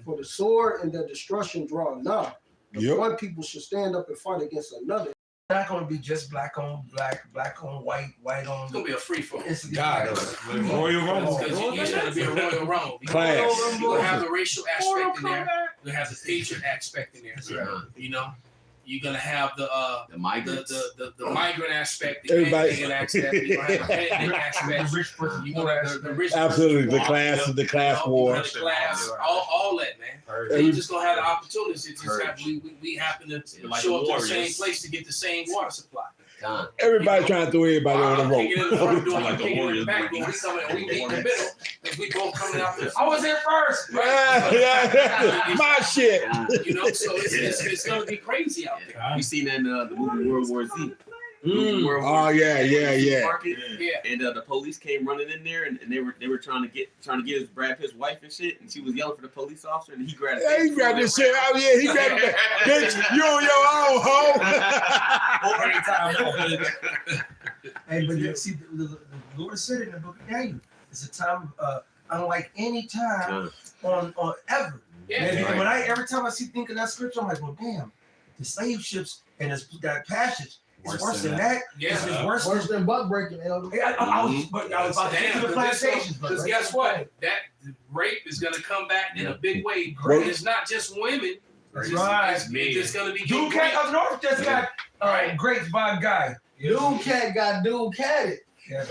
for the sword and their destruction draw nigh. One people should stand up and fight against another." Not gonna be just black on black, black on white, white on. It's gonna be a free for all. It's God, Royal Rumble. Because it's gonna be a Royal Rumble. Class. You're gonna have the racial aspect in there. You're gonna have the patriot aspect in there. You're gonna have the migrants, the migrant aspect, the Indian aspect. You're gonna have the ethnic aspect. The rich person. You're gonna have the rich Absolutely, the person. class war. The class, all that, man. You're just gonna have the opportunities. It's just we happen to show up to the same place to get the same water supply. Everybody trying to throw everybody on the rope. In the front door, like the Warriors. We coming, we meet in the middle, because we both coming out. I was here first. Yeah. My shit. So it's gonna be crazy out there. You seen that in the movie World War Z? Oh yeah. And the police came running in there, and they were trying to get his Brad Pitt's wife and shit, and she was yelling for the police officer, and he grabbed it. Yeah, he grabbed this shit out. Yeah, he grabbed it. Bitch, you on your own, ho. Hey, but see, the Lord said in the book of Daniel, it's a time unlike any time on ever. Yeah. When every time I think of that scripture, I'm like, well, damn, the slave ships and that passage. It's worse than that. Yeah. It's worse than buck breaking, elder. I was about to get to the plantations. Because guess what? That rape is going to come back in a big way. And it's not just women. That's right. It's going to be Dude Cat up north just got grapes by a guy. Dude Cat got Dude Catted.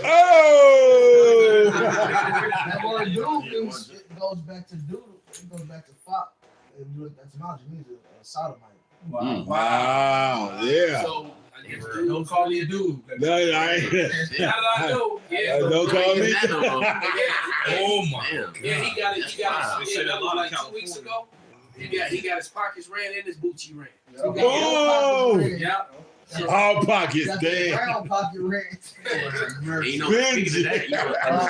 Oh! That word dude goes back to dude. It goes back to fuck. Etymology means a sodomite. Wow. Yeah. So, don't call me a dude. No, I ain't. How did I know? Yeah. Don't call me. Oh my. Yeah, he got it. That was like 2 weeks ago. He got his pockets ran and his Gucci ran. Oh! Yeah. All pockets, damn. Brown pocket red. Speaking of that, in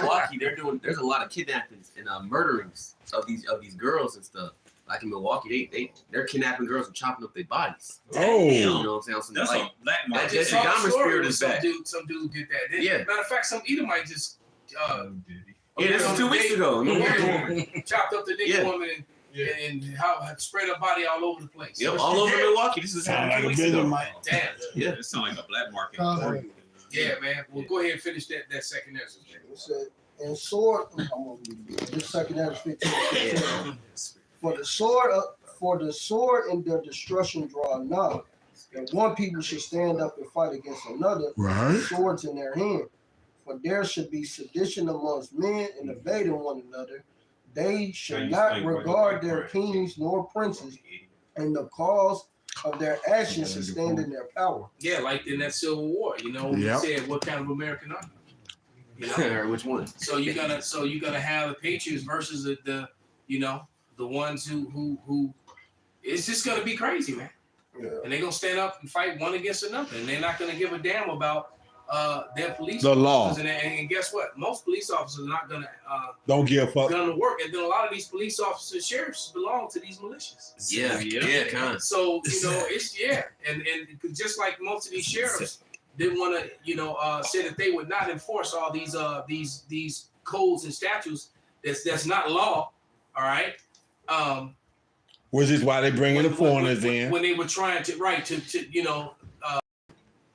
Milwaukee, there's a lot of kidnappings and murderings of these girls and stuff. Like in Milwaukee, they're kidnapping girls and chopping up their bodies. Oh, you know what I'm saying? So That's like, a black I market. just saw a Dahmer story spirit where is back. some dude did that. Yeah. Matter of fact, some Edomite just this was 2 weeks ago. Chopped up the nigga woman and how spread her body all over the place. Yep, all over Milwaukee. This is happening 2 weeks ago. Damn. Yeah, It sounds like a black market. Yeah, man. Well, go ahead and finish that second answer. It said, and sword. This second Ezra 15. For the sword and their destruction draw nigh. And one people should stand up and fight against another, right? Swords in their hand. For there should be sedition amongst men and evading one another. They should not regard their kings nor princes, and the cause of their actions should stand in their power. Yeah, like in that Civil War, we said, what kind of American are you? Which one? So you're gonna have the Patriots versus the ones who it's just gonna be crazy, man. Yeah. And they're gonna stand up and fight one against another, and they're not gonna give a damn about their police The law. officers. And guess what? Most police officers are not gonna Don't give a fuck. gonna work. And then a lot of these police officers, sheriffs belong to these militias. Yeah, kind of. So it's and just like most of these sheriffs didn't want to say that they would not enforce all these codes and statutes that's not law. All right. Which is why they bringing the foreigners in. When they were trying to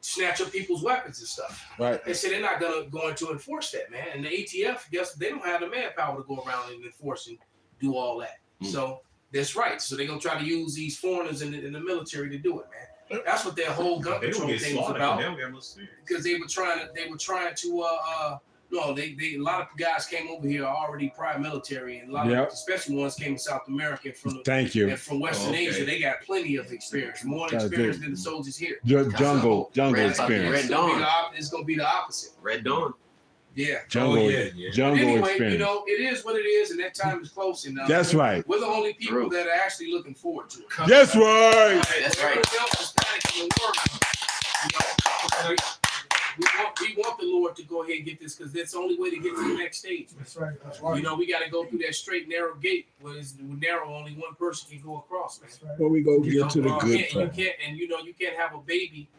snatch up people's weapons and stuff. Right. They said they're not going to enforce that, man. And the ATF, guess they don't have the manpower to go around and enforce and do all that. So that's right. So they're gonna try to use these foreigners in the military to do it, man. That's what their whole gun control thing was about. Because they were trying to a lot of guys came over here already prior military, and a lot of especially ones came from South America and from Western Asia. They got plenty of experience, more experience than the soldiers here. Jungle experience. Red Dawn. It's gonna be the opposite. Red Dawn. Yeah. Jungle anyway, experience. it is what it is, and that time is close. And that's right. We're the only people that are actually looking forward to it. That's right. That's right. We want the Lord to go ahead and get this, because that's the only way to get to the next stage. That's right. That's right. We got to go through that straight, narrow gate where it's narrow, only one person can go across, man. Right. Well, we go get to the good part. You can't have a baby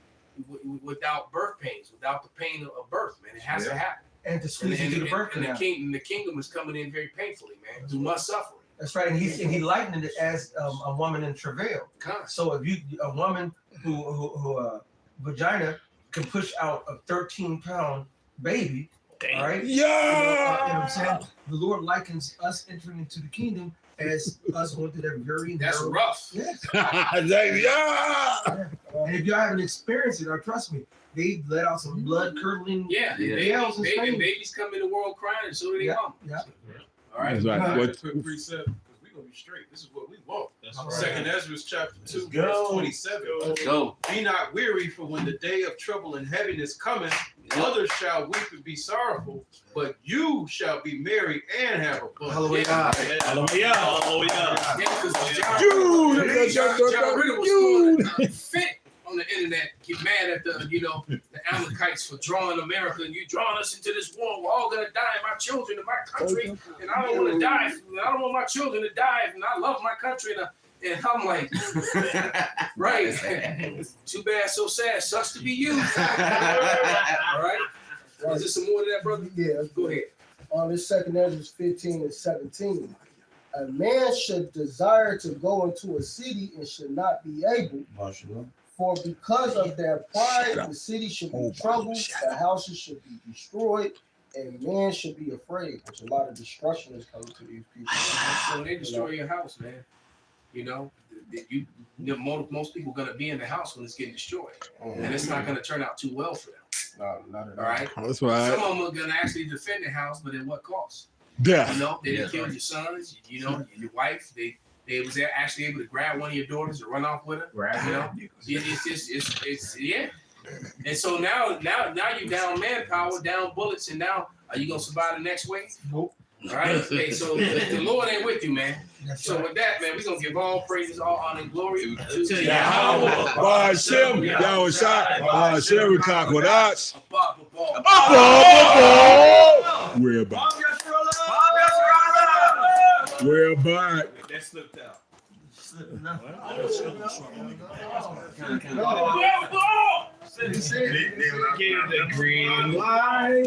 without birth pains, without the pain of birth, man. It has to happen. And to squeeze into the birth canal. And the kingdom is coming in very painfully, man, through much suffering. That's right, and he likened it as a woman in travail. So if a woman who vagina can push out a 13-pound baby, all right? Yeah. You know what I'm saying? The Lord likens us entering into the kingdom as us going through that very narrow. Rough. Yes. Yeah. And if y'all haven't experienced it, or trust me, they let out some blood curdling. Yeah. Nails and babies come in the world crying, and so do they come. Yeah. All right. That's right. Quick precept, because we're gonna be straight. This is what we want. Second Ezra chapter 2, verse 27. Go. Be not weary, for when the day of trouble and heaviness cometh, others shall weep and be sorrowful, but you shall be merry and have a fun. Hallelujah. Hallelujah. John Ritter was going fit on the internet, get mad at the Amalekites for drawing America, and you drawing us into this war. We're all gonna die, my children and my country, and I don't want to die. I don't want my children to die, and I love my country. And I'm like, right? Too bad, so sad. Sucks to be you. All right. Is there some more to that, brother? Yeah. Go ahead. This 2 Ezra 15 and 17. A man should desire to go into a city and should not be able. For because of their pride, the city should be troubled, the houses should be destroyed, and men should be afraid. Which a lot of destruction is coming to these people. So when they destroy your house, man, most people are gonna be in the house when it's getting destroyed, and it's not gonna turn out too well for them. No, not at all. All right. That's right. Some of them are gonna actually defend the house, but at what cost? Death. They didn't kill your sons, your wife. They was actually able to grab one of your daughters or run off with her. It's yeah. And so now you down manpower, down bullets, and now are you gonna survive the next wave? Nope. All right. Okay, so the Lord ain't with you, man. So with that, man, we're gonna give all praises, all honor, and glory to Yahweh. Hashem, Yahweh, Shem, Kakodas. We're back. We're back. That slipped out. Give the green light.